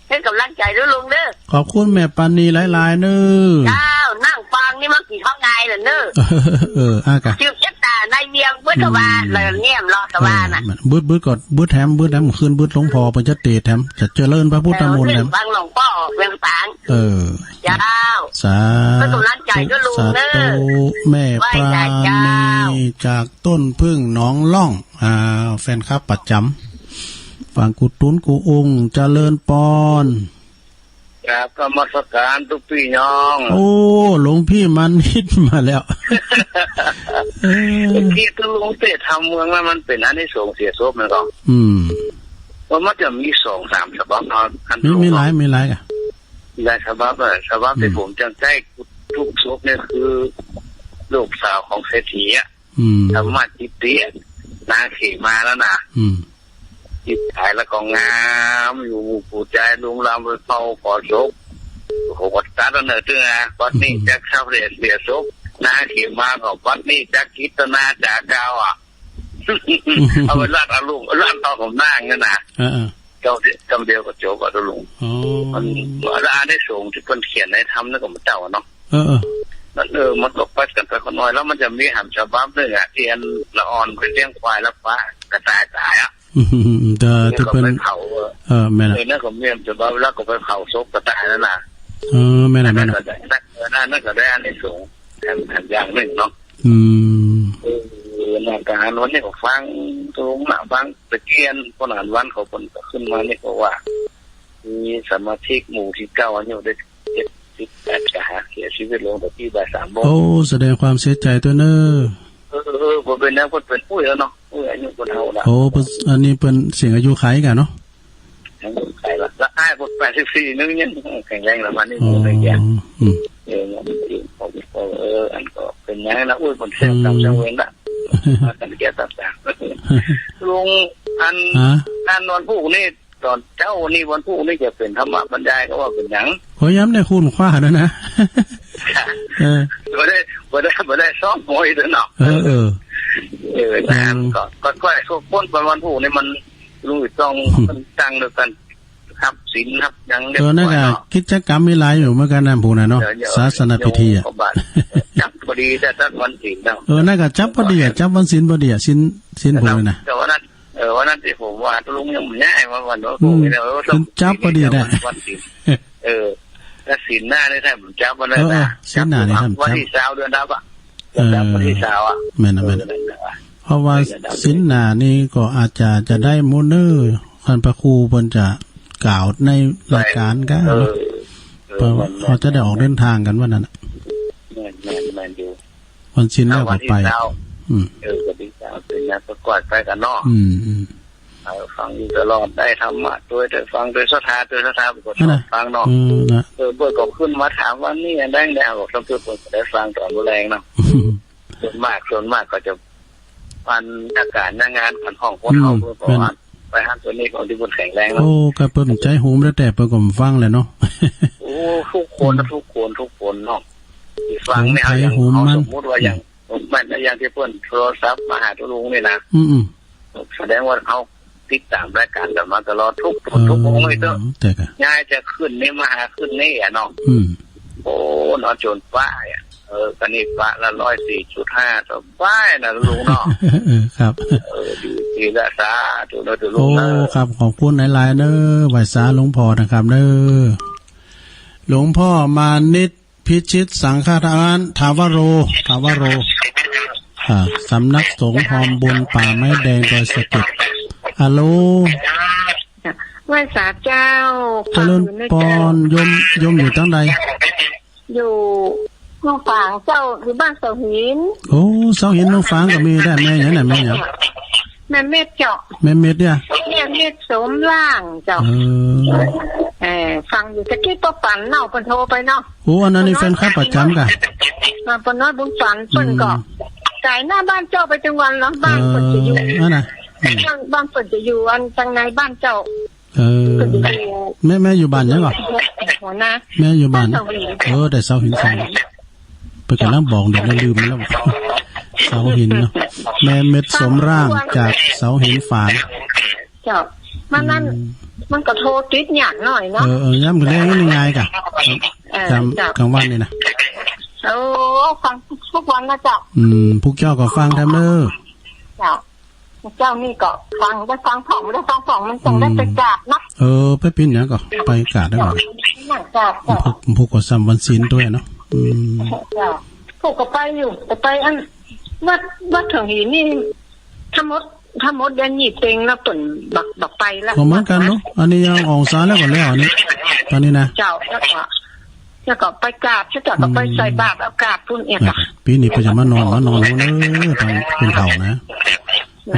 ให้กำลังใจด้วยลุงเด้อขอบคุณแม่ปันนีหลายๆเน้อเจ้านั่งฟังนี่มากี่ท้องไงล่ะเน้ออากะชื่อจักตาในเมียงบึ้ดทวารเลยเนี่ยรอทวารน่ะบึ้ดกดบึ้ดแถมคืนบึ้ดหลวงพ่อเพิ่นจะเตะแถมจะเจริญพระพุทธมนต์แถมฟังหลวงพ่อเวียงปางเจ้าสาธุกำลังใจด้วยลุงเด้อแม่ปราณีจากต้นพึ่งหนองล่องแฟนคลับประจำฝั่งกุตุนกูองค์เจริญปอนครับกรรมสการทุกพี่น้องโอ้หลวงพี่มันนิดมาแล้วที่ตุลุงเตะทำเมืองแล้วมันเป็นอันที่ส่งเสียศพมันก็ว่ามันจะมี2-3ฉบับนอนมีหลายอ่ะหลายฉบับที่ผมจำได้ทุกศพเนี่ยคือลูกสาวของเศรษฐีอ่ะธรรมะจิตตินางเขมาแล้วนะจิตใจแล้วก็งามอยู่ผู้ใจลุงลำไปเฝ้าขอศพโหวัดตาเนิดด้วยนะวัดนี้จะเข้าเรียนเสียศพนาเขียมากับวัดนี้จะคิดตนาจากเก้าอ่ะเอาไปรัดเอาลุงรัดต่อผมนั่งกันนะเจ้าเดียวก็จบกับลุงมันร้านได้ส่งที่คนเขียนในทำนั่นก็มันเจ้าเนาะมันตกปัดกันไปคนน้อยแล้วมันจะมีหำฉบับนึงอ่ะเทียนละอ่อนไปเลี้ยงควายแล้วฟ้ากระจายอ่ะจะเป็นแม่ละนั่นก็เมียมจะบ้าแล้วก็ไปเผาศพกระต่ายนั่นน่ะแม่ละนั่นก็ได้อันนี้สูงแผ่นอย่างหนึ่งเนาะนาการวันนี้ก็ฟังตรงหน้าฟังตะเกียนคนอ่านวันเขาคนขึ้นมานี่ก็ว่ามีสมาชิกหมู่ที่9อายุได้78กะเสียชีวิตลงแต่ที่บ่าย3 โมงโอ้แสดงความเสียใจตัวเนอผมเป็นนักเป็นผู้แล้วเนาะผู้อายุคนเท่าละโอ้อันนี้เป็นเสียงอายุไขกันเนาะอายุไขละแล้วอ้ายคน84นึงยังแข็งแรงแล้วมันนี่ผมไม่แก่ผมอันก็เป็นยังไงนะอุ้ยคนเสียกรรมจังเว้นละกันแก่ต่างๆลุงอันนอนผู้นี่ตอนเจ้านี่วันผู้นี่จะเป็นธรรมะบรรยายก็ว่าเป็นหยังขอย้ำในคุณคว้าด้วยนะบ่ได้ซ้อมมวยด้วยเนาะก็พ้นวันผู้นี่มันลุงต้องตั้งด้วยกันครับศีลครับยังเรียบร้อยเนาะกิจกรรมมีหลายอยู่เหมือนกันนะผู้น่ะเนาะศาสนพิธีอ่ะจับพอดีแต่วันศีลเนาะนั่นก็จับพอดีจับวันศีลพอดีอ่ะศีลผู้น่ะแต่ว่านั้นที่ผมว่าลุงยังง่ายวันนู้นเนี่ยว่าจับพอดีได้วันศีลถ้าศีลหน้าได้แท้ผมจับวันนั้นนะศีลหน้านี่ครับวันที่20 เดือนดับอ่ะวันที่20อ่ะแม่นเพราะว่าศีลหน้านี่ก็อาจจะได้โมเนอร์ท่านพระครูเพิ่นจะกล่าวในรายการก็เขาจะได้ออกเดินทางกันวันนั้นแม่นอยู่วันศีลแล้วก็ไปวันที่20เป็นงานประกวดไปกันเนาะฟังอยู่ตลอดได้ธรรมะด้วยแต่ฟังโดยศรัทธาไปกดฟังเนาะเบิดก็ขึ้นมาถามว่านี่ได้บอกต้องคือคนได้ฟังตอนแรงเนาะส่วนมากก็จะปันอากาศงานผ่านห้องคนเฮาเพื่อบอกว่าไปหาตัวนี้ของที่บนแข็งแรงเนาะโอ้ก็เปิ้นใจโหมแล้วแต่เปิ้นก็ฟังแหละเนาะโอ้ทุกคนเนาะที่ฟังเนี่ยอย่างสมมุติว่าอย่างมันอย่างที่เปิ้นโทรศัพท์มาหาตัวลุงนี่นะแสดงว่าเขาติดตามรายการกันมาตลอดทุกวงเลยเด้อง่ายจะขึ้นนี่มาหาขึ้นนี่อ่ะเนาะโอ้นอนจนป้ายอ่ะกันนี่ป้าละ104.5ต่อป้ายนะลุงเนาะครับดี ทีละสาธุนะตุลุ โอ้ งนะครับ ขอบคุณหลายๆเด้อไหว้สาหลวงพ่อนะครับเด้อหลวงพ่อมานิดพิชิตสังฆทานทาวโรสำนักสงฆ์หอมบุญป่าไม้แดงดอยสะเก็ดฮัลโหล ไหว้สาเจ้า เจริญปอนยมอยู่ตั้งใด อยู่เมืองฝางเจ้าอยู่บ้านเสาหิน โอ้เสาหินเมืองฝางก็มีได้แม่หยังน่ะแม่หยัง แม่เม็ดเจาะ แม่เม็ดเนี่ย แม่เม็ดสมล่างเจ้าฟังอยู่ตะกี้ป้าฝันเนาะเพิ่นโทรไปเนาะโอ้อันนั้นนี่แฟนคลับประจำกะ มาปน้อยบุญฝันเพิ่นก็จ่ายหน้าบ้านเจ้าไปจังวันเนาะบ้านเพิ่นจะอยู่นั่นน่ะบ้านเพิ่นจะอยู่อันทางในบ้านเจ้าแม่อยู่บ้านยังก่อนแม่อยู่บ้านแต่เสาหินสองไปกำลังบอกเด็กลืมแล้วเสาหินเนาะแม่เม็ดสมร่างจากเสาหินฝางเจ้ามันนั่นมันก็โทรติดหยาดหน่อยเนาะย้ำกันแรกนี่ไงกะจำกลางวันนี่นะฟังทุกวันนะเจ้าพวกเจ้าก็ฟังทำเด้อเจ้านี่ก็ฟังได้ฟังผ่องได้ฟังผ่องมันต้องได้ไปกราบนะไปปิ้นเนี้ยก็ไปกราบได้ก่อนพวกก็ซ้ำวันศีลด้วยเนาะพวกก็ไปอยู่แต่ไปอันวัดถึงหินนี่ถ้ามดเดินหยิบเองแล้วตุ่นบักไปแล้วเหมือนกันเนาะอันนี้ยังออกสารแล้วก่อนแล้วอันนี้ตอนนี้นะเจ้าแล้วก็ไปกราบเจ้าก็ไปใส่บาตรแล้วกราบพุ่นเองอ่ะปีนี้ไปจะมานอนลงเนอะตอนเป็นเฒ่านะ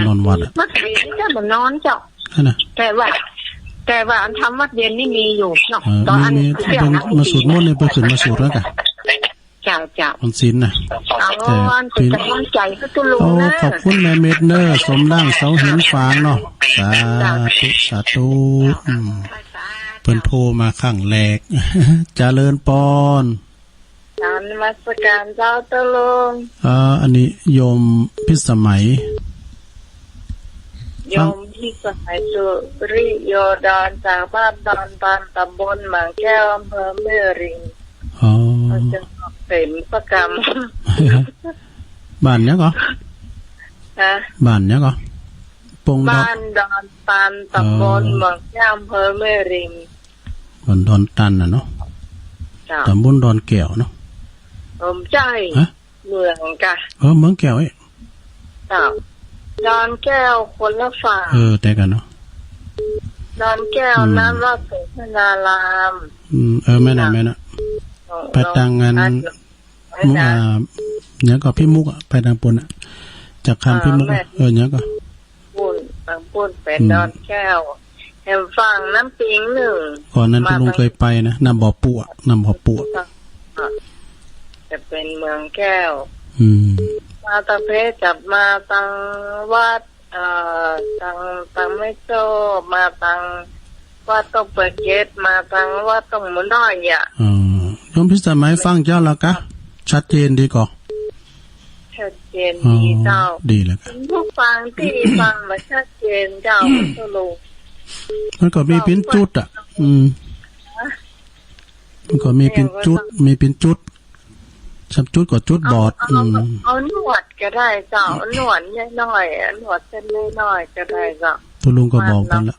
นอนวัดวัดเย็นเจ้าบ่นอนเจ้าแต่ว่าอันทำวัดเย็นนี่มีอยู่เนาะตอนนี้เป็นมาสูตรมนต์เลยไปขึ้นมาสูตรแล้วกันเจ้าวันศีลนะแต่ปีนี้ใจก็ตุลุงนะขอบคุณแม่เม็ดเนอร์สมร่างเสาหินฝางเนาะสาธุเพิ่นโทรมาข้างแรกเจริญปอนนมัสการเจ้าตุลุงอันนี้โยมพิสมัยโยมพิสมัยสุริโยดอนจากบ้านดอนบานตำบลหมางแก้วอำเภอแม่ริมจังหวัดเป็นประกรรมบ้านเนี้ยก็บ้านเนี้ยก็บ้านดอนตันตำบลหมางแก้วอำเภอแม่ริมบ้านดอนตันน่ะเนาะตำบลดอนแก้วเนาะใจเมืองกะเมืองแก้วดอนแก้วคนละฝั่งแต่กันเนาะดอนแก้วน้ำราชสุนทรารามแม่น่ะไปทางงานมุกเนี่ยก็พี่มุกไปทางปนจากคำพี่มุกเนี่ยก็ปุ้นเป็นดอนแก้วแห่งฝั่งน้ำปิงหนึ่งก่อนนั้นพี่ลุงเคยไปนะน้ำบ่อปั่วจะเป็นเมืองแก้วมาตะเพจับมาตังวัดตังไม่โตมาตังวัดต้องเปิดเกตมาตังวัดต้องหมุนน้อยอ่ะโยมพิสมัยฟังเจ้าแล้วกะชัดเจนดีก่อชัดเจนดีเจ้าดีแล้วผู้ฟังที่ฟังมาชัดเจนเจ้าสรุปมันก็มีเป็นจุดอ่ะมันก็มีเป็นจุดชับจุดก็จุดบอดเอาหนวดก็ได้เจ้าหนวดน้อยหนวดเส้นน้อยก็ได้เจ้าตัวลุงก็บอกกันละ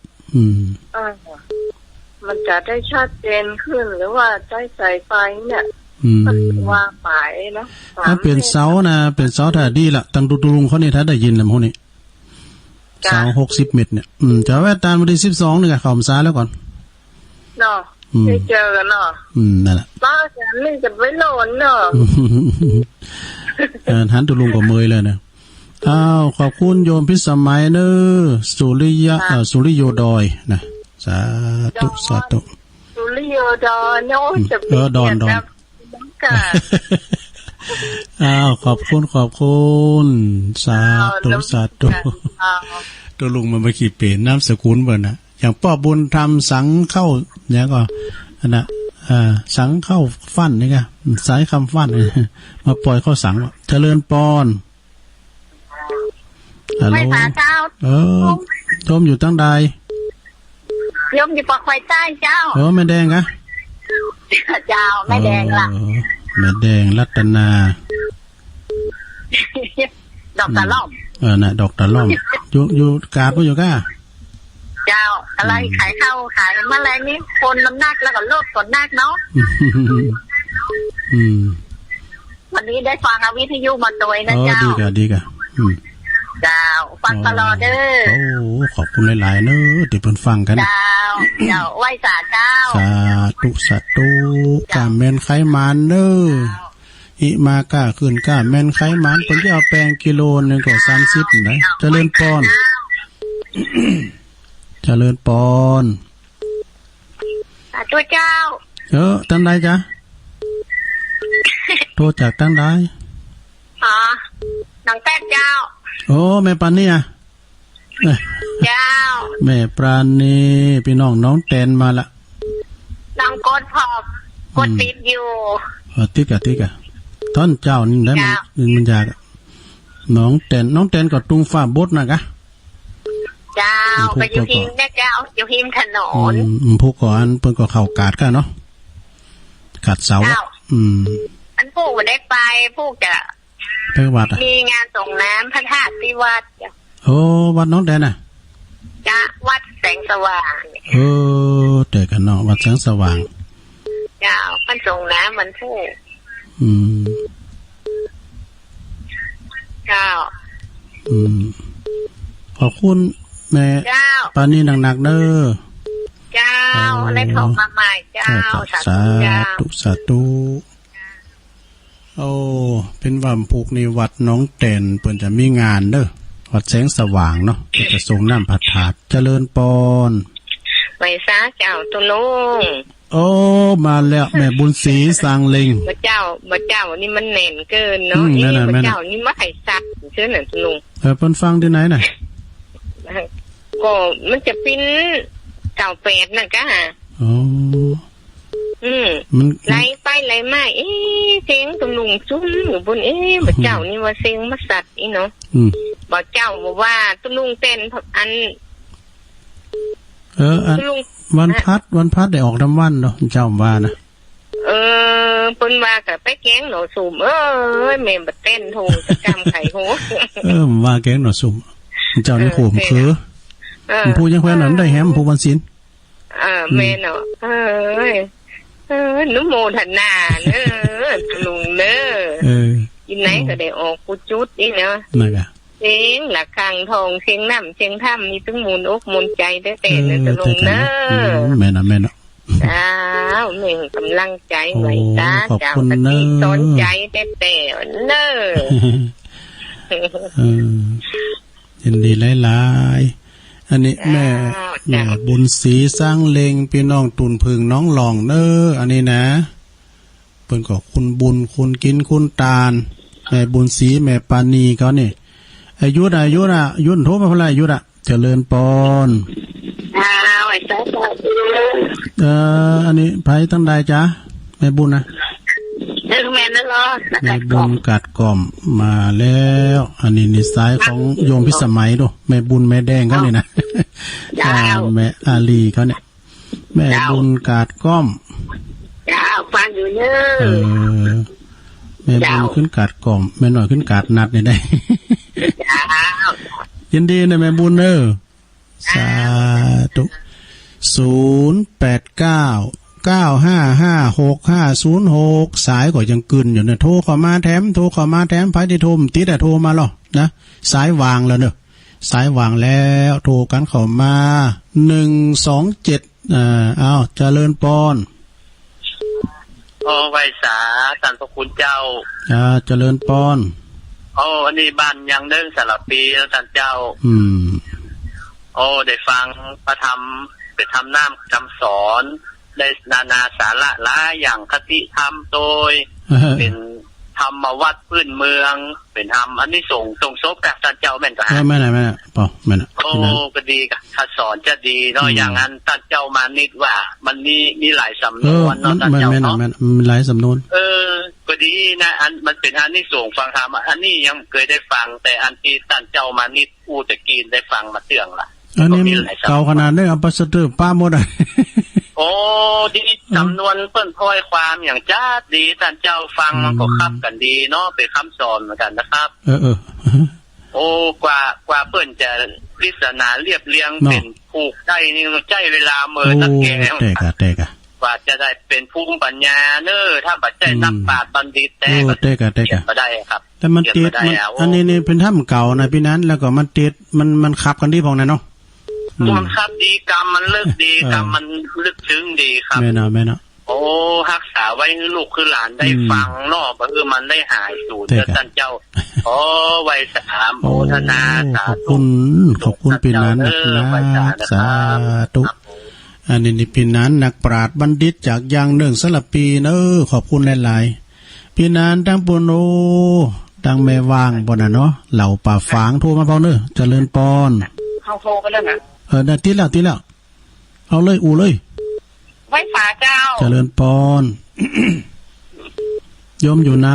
มันจะได้ชัดเจนขึ้นหรือว่าใช้สายไฟเนี่ยว่าไปเนาะถ้าเป็นเสานะเป็นเสาถ้าดีละตั้งตัวลุงเขาเนี่ยถ้าได้ยินแล้วพวกนี้เสา60 เมตรเนี่ยจะแวะตามวันที่12นี่ก็เข้าพรรษาแล้วก่อนเนาะได้เจอกันเนาะนั่นแหละป้าฉันนี่จะไว้หล่นเนาะหันตัวลุงก็เมยเลยนะขอบคุณโยมพิสมัยเนอสุริโยดอยนะสาธุสุริโยดอนโน้จะเป็นดอนขอบคุณสาธุตัวลุงมันมาขี่เปลี่ยนน้ำสกุลเบิ่นนะอย่างป้อบุญทำสังเข้าเนี่ยก็นะสังเข้าฟันนี่ไงสายคำฟันมาปล่อยเข้าสังเจริญปอนไม่ตาเจ้าชมอยู่ตั้งใดยมอยู่ปากไฟใต้เจ้าแม่แดงกะเจ้าแม่แดงล่ะแม่แดงรัตนาดอกตะล่อมน่ะดอกตะล่อม อยู่กาดบ่อยู่ก้าเจ้าอะไรขายข้าวขายมะแรงนี่คนน้ำหนักแล้วก็ลดก่อนหนักเนาะวันนี้ได้ฟังวิทยุมาตัวนะเจ้าดีกะเจ้าฟังตลอดเด้อโอ้ขอบคุณหลายๆเนอะที่เพิ่นฟังกันเจ้าไหว้สาเจ้าสาธุกะแม่นไขมันเด้ออิมากะขึ้นกะแม่นไขมันเพิ่นสิเอาแป้งกิโลนึงก็30นะเจริญปอนเจริญปอนสาธุเจ้าตั้งใดจ๊ะโทรจากตั้งใดน้องแป้งเจ้าโอ้แม่ปานนี่อ่ะเจ้าแม่ปราณีพี่น้องน้องแตนมาละน้องกดพอบกดติดอยู่ติดกะท่อนเจ้านี่ได้มันยากน้องแตนก็ตุงฟ้าบดนะกะเจ้าไปอยู่หิมนะเจ้าอยู่หิมถนนผู้ก่อนเพิ่นก็เข้ากาดกันเนาะกาดเสาอันผู้ได้ไปผู้จะไปวัดมีงานส่งน้ำพระธาตุที่วัดโอ้วัดน้องแดนน่ะจ้ะวัดแสงสว่างเจอกันเนาะวัดแสงสว่างเจ้ามันส่งน้ำมันผู้เจ้าขอบคุณแม่ปานี่หนักๆเด้อเจ้าและโทรมาใหม่เจ้าสาธุโอ้เป็นว่าผูกในวัดน้องแตนเพิ่นจะมีงานเด้อวัดแสงสว่างเนาะจะส่งน้ำผัดถาดเจริญปอนไว้ซะเจ้าตุลุงโอ้มาแล้วแม่บุญศรีสร้างลิงบ่เจ้านี่มันแน่นเกินเนาะนี่บ่เจ้านี่มาให้ซักซื่อน่ะตุลุงเพิ่นฟังที่ไหนน่ะก็มันจะเป็น98น่ะกะอ๋อมันไล่ไปไล่มาเสียงตุลุงซุ้มอยู่บนบ่เจ้านี่ว่าเสียงมาสัตว์อีเนาะบ่เจ้าบอกว่าตุลุงเต้นอันวันพัดได้ออกรางวัลเนาะเจ้าว่านะเพิ่นว่าก็ไปแกงหน่อสุ่มแม่บ่เต้นโทจะกำไข่โหว่าแกงหน่อสุ่มเจ้านี่โหมคือผู้ยังแควนนั้นได้แฮมผู้วันศีลแม่เนาะนุโมทนาลุงเด้อกินไหนก็ได้ออกกูจุดนี่เนาะนั่นกะเสียงหลักขังทองเสียงน้ำเสียงถ้ำมีตึงมูลอกมูลใจได้แต่นะลุงเด้อแม่นะจ้าแม่กำลังใจไว้จ้าเจ้าตะกี้สนใจแต่เด้อยินดีหลายๆอันนี้แม่บุญศรีสร้างเลงพี่น้องตุนพึงน้องหลองเด้ออันนี้นะเพิ่นก็คุณบุญคุณกินคุณตาลแม่บุญศรีแม่ปานีเขานี่อายุโทรมาเท่าไหร่อายุเจริญปอนไอ้สาอันนี้ไผตั้งใดจ๊ะแม่บุญนะแม่นั่นเหรอแม่บุญกัดกล่อมมาแล้วอันนี้นิสัยของโยมพิสมัยดูแม่บุญแม่แดงเขาเนี่ยนะแม่อาลีเขาเนี่ยแม่บุญกัดกล่อมฟังอยู่เนอะแม่บุญขึ้นกัดกล่อมแม่หน่อยขึ้นกัดนัดเนี่ยได้ยินดีนะแม่บุญเนอะสาธุ089955656สายก็ยังกึนอยู่เนี่ยโทรเข้ามาแถมไผที่โทรติดแต่โทรมาหรอนะสายวางแล้วเนอะสายวางแล้วโทรกันเข้ามา127อ้าวเจริญปอนไวสาท่านพระคุณเจ้าเจริญปอนอันนี้บ้านยังเดินสลับปีแล้วท่านเจ้าได้ฟังพระธรรมไปทำน้ำคำสอนได้นาสาระหลายอย่างคติธรรมโดยเป็นธรรมวัดพื้นเมืองเป็นธรรมอันนี้ส่งซบกับท่านเจ้าแม่นก็ไม่น่ะป่ะแม่น่ะก็ดีกับถ้าสอนจะดีเนาะอย่างนั้นท่านเจ้ามานิดว่ามันมีหลายสำนวนเนาะท่านเจ้าเนาะหลายสำนวนก็ดีนะอันมันเป็นอันนี้ส่งฟังธรรมอันนี้ยังเคยได้ฟังแต่อันที่ท่านเจ้ามานิดอู้ตะกีนได้ฟังมาเตืองล่ะอันนี้เก่าขนาดได้อัปสตึป้าหมดอ่ะดีจำนวนเปิ้นพ้อยความอย่างจ้าดีท่านเจ้าฟังมันก็คับกันดีเนาะเป็นคำสอนเหมือนกันนะครับ โอ้กว่าเปิ้นจะปริศนาเรียบเรียงเป็นผูกได้นี่ใจเวลาเมื่อสักแก่กว่าจะได้เป็นภูมิปัญญาเนอถ้าปัจจัยนักปราชญ์บัณฑิตแต่ก็มาได้ครับแต่มันติดอันนี้เป็นถ้ำเก่านะพี่นั้นแล้วก็มันติดมันขับกันดีพองนะเนาะมันครับดีกรรมมันเลิกดีกรรมมันลึกซึ้งดีครับแม่เนาะโอ้รักษาไว้ให้ลูกคือหลานได้ฟังเนาะก็คือมันได้หายสูญท่านเจ้าโอ้ไว้สามโมทนาสาธุขอบคุณพี่นั้นนะสาธุอันนี้พี่นั้นนักปราชญ์บัณฑิตจากยังเนื่องสลับปีเนอขอบคุณหลายๆพี่นั้นทั้งปุโนทั้งแม่วางบ่น่ะเนาะเหล่าป่าฝางโทรมาเปล่าเนอเจริญปอนเฮาโทรไปแล้วนะได้ติดแล้วเอาเลยอูเลยไว้ฝาเจ้าเจริญปอนโยมอยู่ไหน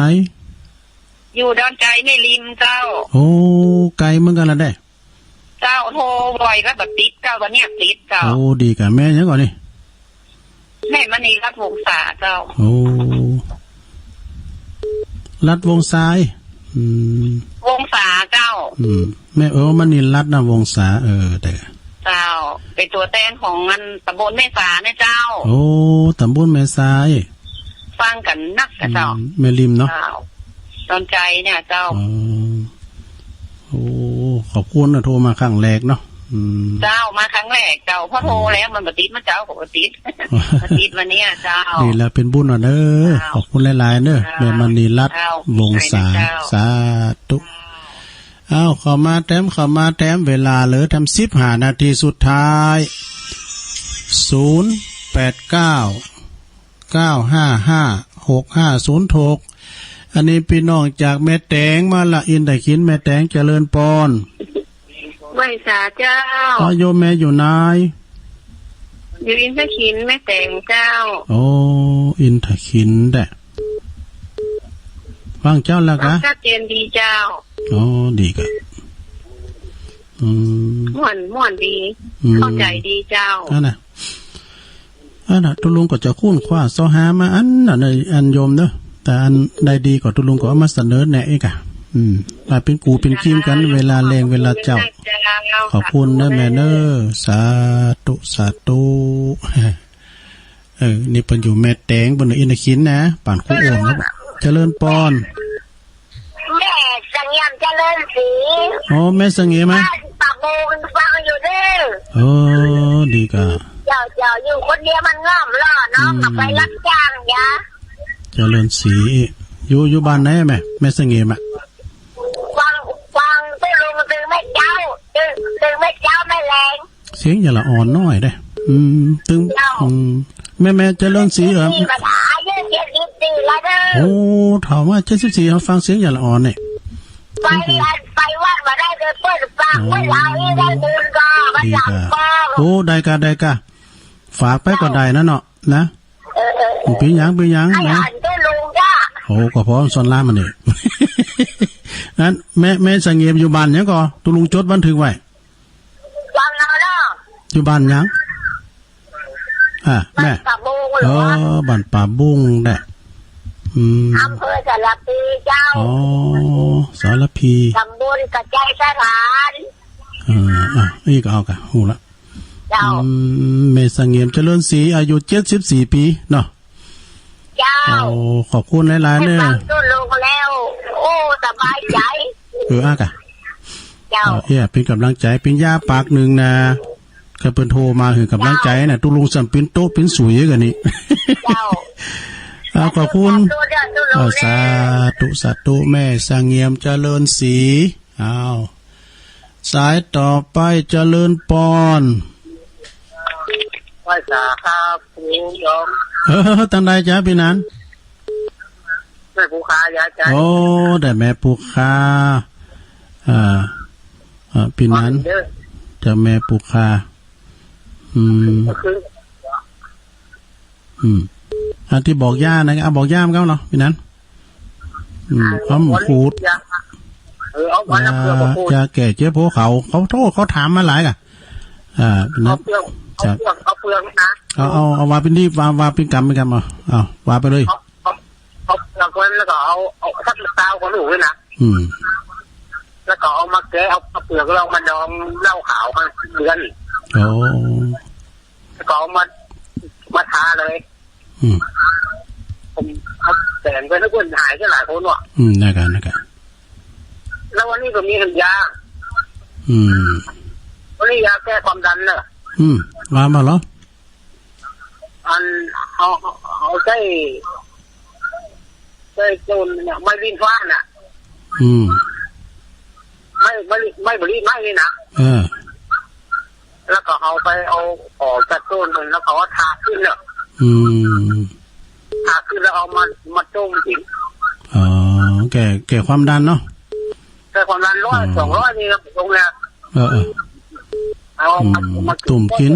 อยู่ดอนใจในริมเจ้าโอ้ไกลเหมือนกันละได้เจ้าโทรบ่อยแล้วแบบติดเจ้าวันนี้ติดเจ้าโอ้ดีกับแม่ยังก่อนนี่แม่มณีรัตวงศาเจ้าโอ้รัตวงซ้ายวงศาเจ้าแม่มณีรัตนะวงศาแต่เจ้าเป็นตัวแทนของงานตำบลแม่สาเนี่ยเจ้าโอ้ตำบลแม่สายฟังกันนักเจ้าแม่ริมเนาะตอนใจเนี่ยเจ้าโอ้ขอบคุณนะโทรมาครั้งแรกเนาะเจ้ามาครั้งแรกเจ้าพอโทรแล้วมันติดมาเจ้าปกติติดวันนี้เจ้านี่แหละเป็นบุญเด้อขอบคุณหลายๆเด้อแม่มณีรัตน์วงศาสาธุเข้ามาแต้มเวลาเหลือทำ15 นาทีสุดท้าย089-955-6506อันนี้พี่น้องจากแม่แตงมาละอินได้ขินแม่แตงเจริญปอนไหว้สาเจ้าโยมแม่อยู่ไหนอยู่อินทขินแม่แตงเจ้าโอ้อินทขินแดะฟังเจ้าแล้วกะชัดเจนดีเจ้าอ๋อดีกะม่วนดีเข้าใจดีเจ้าอันน่ะตุลุงก็จะคุ้นคว้าซอหามาอันโยมเนอะแต่อันใดดีกว่าตุลุงก็เอามาเสนอแน่เอกะมาเป็นกูเป็นคิมกันเวลาแรงเวลาเจ้าขอบคุณนะแม่เนอสาธุนี่เป็นอยู่แม่แตงบนอินทขินนะป่านคู่โอนครับเจริญปอนแม่สังเงียมเจริญศรีอ๋อแม่สังเงียมไหมปากโมกันฟังอยู่ดิดีกะเจ้าอยู่คนเดียวมันง่อมล่อน้องไปรับจ้างยะเจริญศรีอยู่บ้านไหนแม่สังเงียมอ่ะฟังตึงไม่เจ้าตึงไม่เจ้าไม่แรงเสียงอย่าละอ่อนน้อยได้ตึงแม่เจริญศรีโอ้ถามว่า74เขาฟังเสียงอย่าละอ่อนเนี่ยไปวัดมาได้เดินเปิดฟังไม่ลาได้เดินก็มันหลับก็โอ้ได้กะฝากไปก็ได้นะเนาะนะเป็นยังนะโอ้ก็พอสอนล่ามันนี่นั้นแม่สังเกตอยู่บ้านยังก็ตุลุงจดบันทึกไว้บ้านเราเนาะอยู่บ้านยังแม่บ้านป่าบุ้งแหละอำเภอสารพีเจ้าสารพีตำบลกระจายสถานนี่ก็เอากะหูละเมสังเงียมเจริญศรีอายุ74 ปีเนาะเจ้าขอบคุณหลายๆเนี่ยต้นลงแล้วโอ้สบายใจกะเจ้าเป็นกำลังใจเป็นยาปากหนึ่งนะเคยเปิดโทรมาคือกำลังใจน่ะตุลุงสัมปินโตเป็นสุยกันนี่เจ้าขอบคุณสาธุแม่สังเงียมเจริญศรีสายต่อไปเจริญปอนไหว้สาครับคุณโยมตั้งใดจ้าพี่นั้นแม่ผู้ค้ายาใจได้แม่ผู้ค้าพี่นั้นจะแม่ผู้ค้าอันที่บอกย่านะบอกย่ามเขาเนาะพี่นั้นเขาขูดจะแก่เจ้าโพเขาโทษเขาถามมาหลายกะนะจะเอาเปลือกนะเอาวาเป็นที่วาเป็นกรรมเอาวาไปเลยเอาเปลือกแล้วก็เอาทักตาของหนูด้วยนะ แล้วก็เอามาแกะเอาเปลือกเรามาดองเหล้าขาวมาเดือนโอ้แล้วก็เอามาทาเลยผมเอาแต่งไปแล้วคนหายก็หลายคนว่ะนะครับแล้ววันนี้ก็มียาวันนี้ยาแก้ความดันเนอะมาเหรออันเอาใส่โจนเนี่ยไม่ลิ้นฟ้าน่ะไม่บริไม่นี่นะแล้วก็เอาไปเอาออกจากต้นมันแล้วเขาทาขึ้นเนอะทาขึ้นแล้วเอามาต้มกินอ๋อแก่ความดันเนาะแก่ความดัน100-200นี่ครับตรงแล้วเอามาตุ่มกิน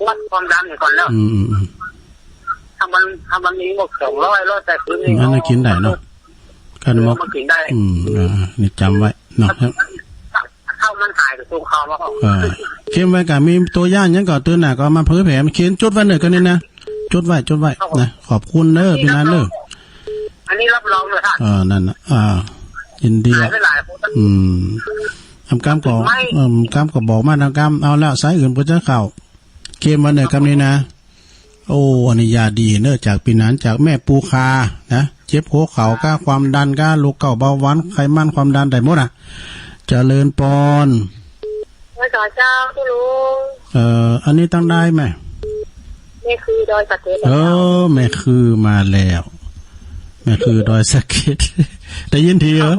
วัดความดันก่อนแล้วถ้ามันมีหมด200แต่คืนนี้อันนั้นกินได้เนาะกันมั้งกินได้นี่จำไว้เนาะเข้ามันหายกับตัวเขาแล้วเข้มไว้กับมีตัวย่านยังก่อนตื่นหน่ะก็มาเผยแผ่เขียนจดไว้หน่อยกันนี่นะจดไว้นะขอบคุณเด้อพี่นันเด้ออันนี้รับรองเลยค่ะนั่นน่ะยินดีทำกรรมก่อกรรมก็บอกมาทำกรรมเอาแล้วสายอื่นเพื่อจะเข้าเข้มไว้หน่อยคำนี้นะโอ้อันนี้ยาดีเนอะจากพี่นันจากแม่ปูคานะเจ็บหัวเข่าก้าความดันก้าลูกเก่าเบาหวานไขมันความดันได้หมดอ่ะเจริญปอนพระเจ้าที่รู้อันนี้ตั้งได้ไหมแม่คือดอยสะเก็ดแม่คือมาแล้วแม่คือดอยสะเก็ดได้ยินทีเหรอ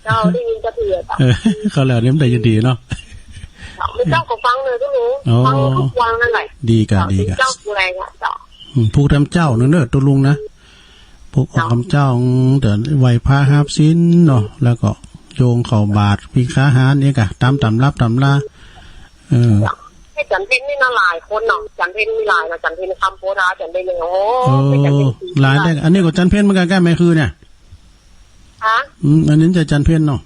เจ้าได้ยินจะเถื่อนเขาแล้วเนี่ยได้ยินทีเนาะไม่เจ้าก็ฟังเลยที่รู้ฟังทุกวันนั่นแหละดีกันเจ้าคืออะไรอ่ะเจ้าผู้ทำเจ้าเนอะตัวลุงนะพวกทำเจ้าเดินไหวพาหาบสินเนาะแล้วก็โยงเข่าบาดพิฆาหารนี่กะตำรับตำลาให้จันเพ็ญนี่น่าหลายคนเนาะจันเพ็ญมีหลายนะจันเพ็ญคำโพธาจันเพ็ญโอ้หลายได้อันนี้ก็จันเพ็ญเหมือนกันแก้ไม่คือเนี่ยอันนี้จะจันเพ็ญเนาะ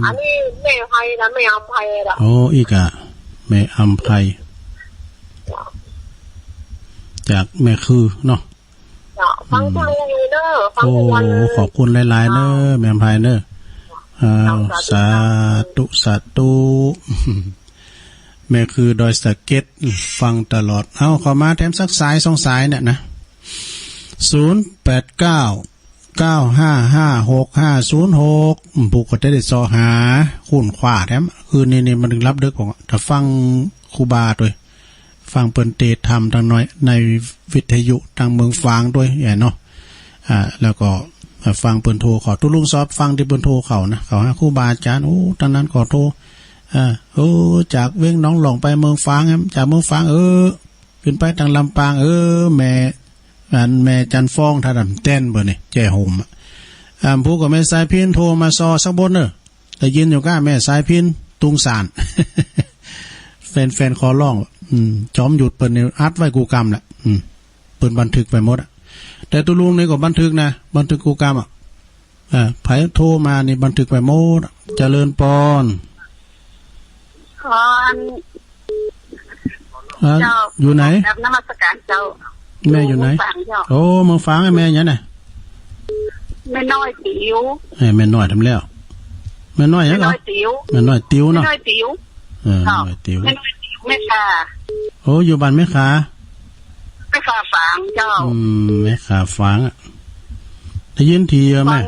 อันนี้แม่ไพนะแม่อัมไพละโอ้อีกอะแม่อัมไพจากแม่คือเนาะฟังทุกวันอยู่เนอะฟังทุกวันขอบคุณหลายๆเนอะแม่อัมไพเนอะสาธุแม่คือดอยสะเก็ดฟังตลอดเอาขอมาแถมสักสาย2สายเนี่ยนะ0899556506ผู้ก็จะได้ซอหาคุ้นขวาแถมคืนนี้มันรับดึกของถ้าฟังครูบาด้วยฟังเปิ้นเตธรรมทางน้อยในวิทยุทางเมืองฟางด้วยอย่างเนาะแล้วก็ฟังเปิ้นโทรขอตุลุงซอบฟังที่เปิ้นโทรเขานะเขาหาครูบาอาจารย์ตอนนั้นขอโทรจากเว้งน้องหลงไปเมืองฟางครับจากเมืองฟางขึ้นไปทางลำปางแม่จันฟองท่าดำเต้นเบอร์นี่แจ่โฮมผู้กับแม่สายพินโทรมาซอสักบนแต่ยินอยู่ก้าแม่สายพินตุงสารแฟนขอร้องจอมหยุดเปิดในอัดไว้กูกรรมแหละเปิดบันทึกไปหมดแต่ตัวลุงนี่ก็บันทึกนะบันทึกกูกรรมไผโทรมานี่บันทึกไปหมดเจริญปอนอยู่ไหนนมัสการเจ้าแม่อยู่ไหนโอ้เมืองฟางแม่ยังไงแม่น้อยติ๋วแม่น้อยทำแล้วแม่น้อยยังเหรอแม่น้อยติ๋วเนาะแม่น้อยติ๋วแม่น้อยติ๋วแม่ขาโอ้อยู่บ้านแม่ขาฟางเจ้าแม่ขาฟางอ่ะได้ยินทีแม่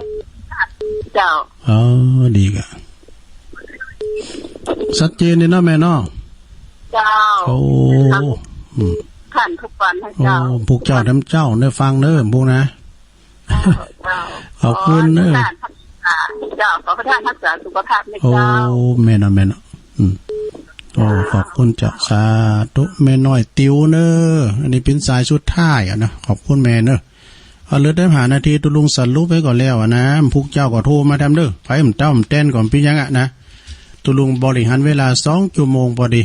เจ้าดีกะชัดเจนเลยเนาะแม่เนาะเจ้าโอ้ขันทุกวันให้เจ้าพวกเจ้าทำเจ้าเนื้อฟังเนื้อพวกนะขอบคุณเนื้อเจ้าขอพระท่านรักษาสุขภาพให้เจ้าแม่เนาะขอบคุณเจ้าสาธุแม่น้อยติ๋วเนื้ออันนี้เป็นสายชุดท้ายนะขอบคุณแม่เนื้อเอาเลือดได้ผ่านนาทีตุลุงสันรู้ไปก่อนแล้วนะพวกเจ้าก็โทรมาทำเด้อไฟมันเต้ามันเต้นก่อนพี่ยังนะตุลุงบริหารเวลา2 ชั่วโมงพอดี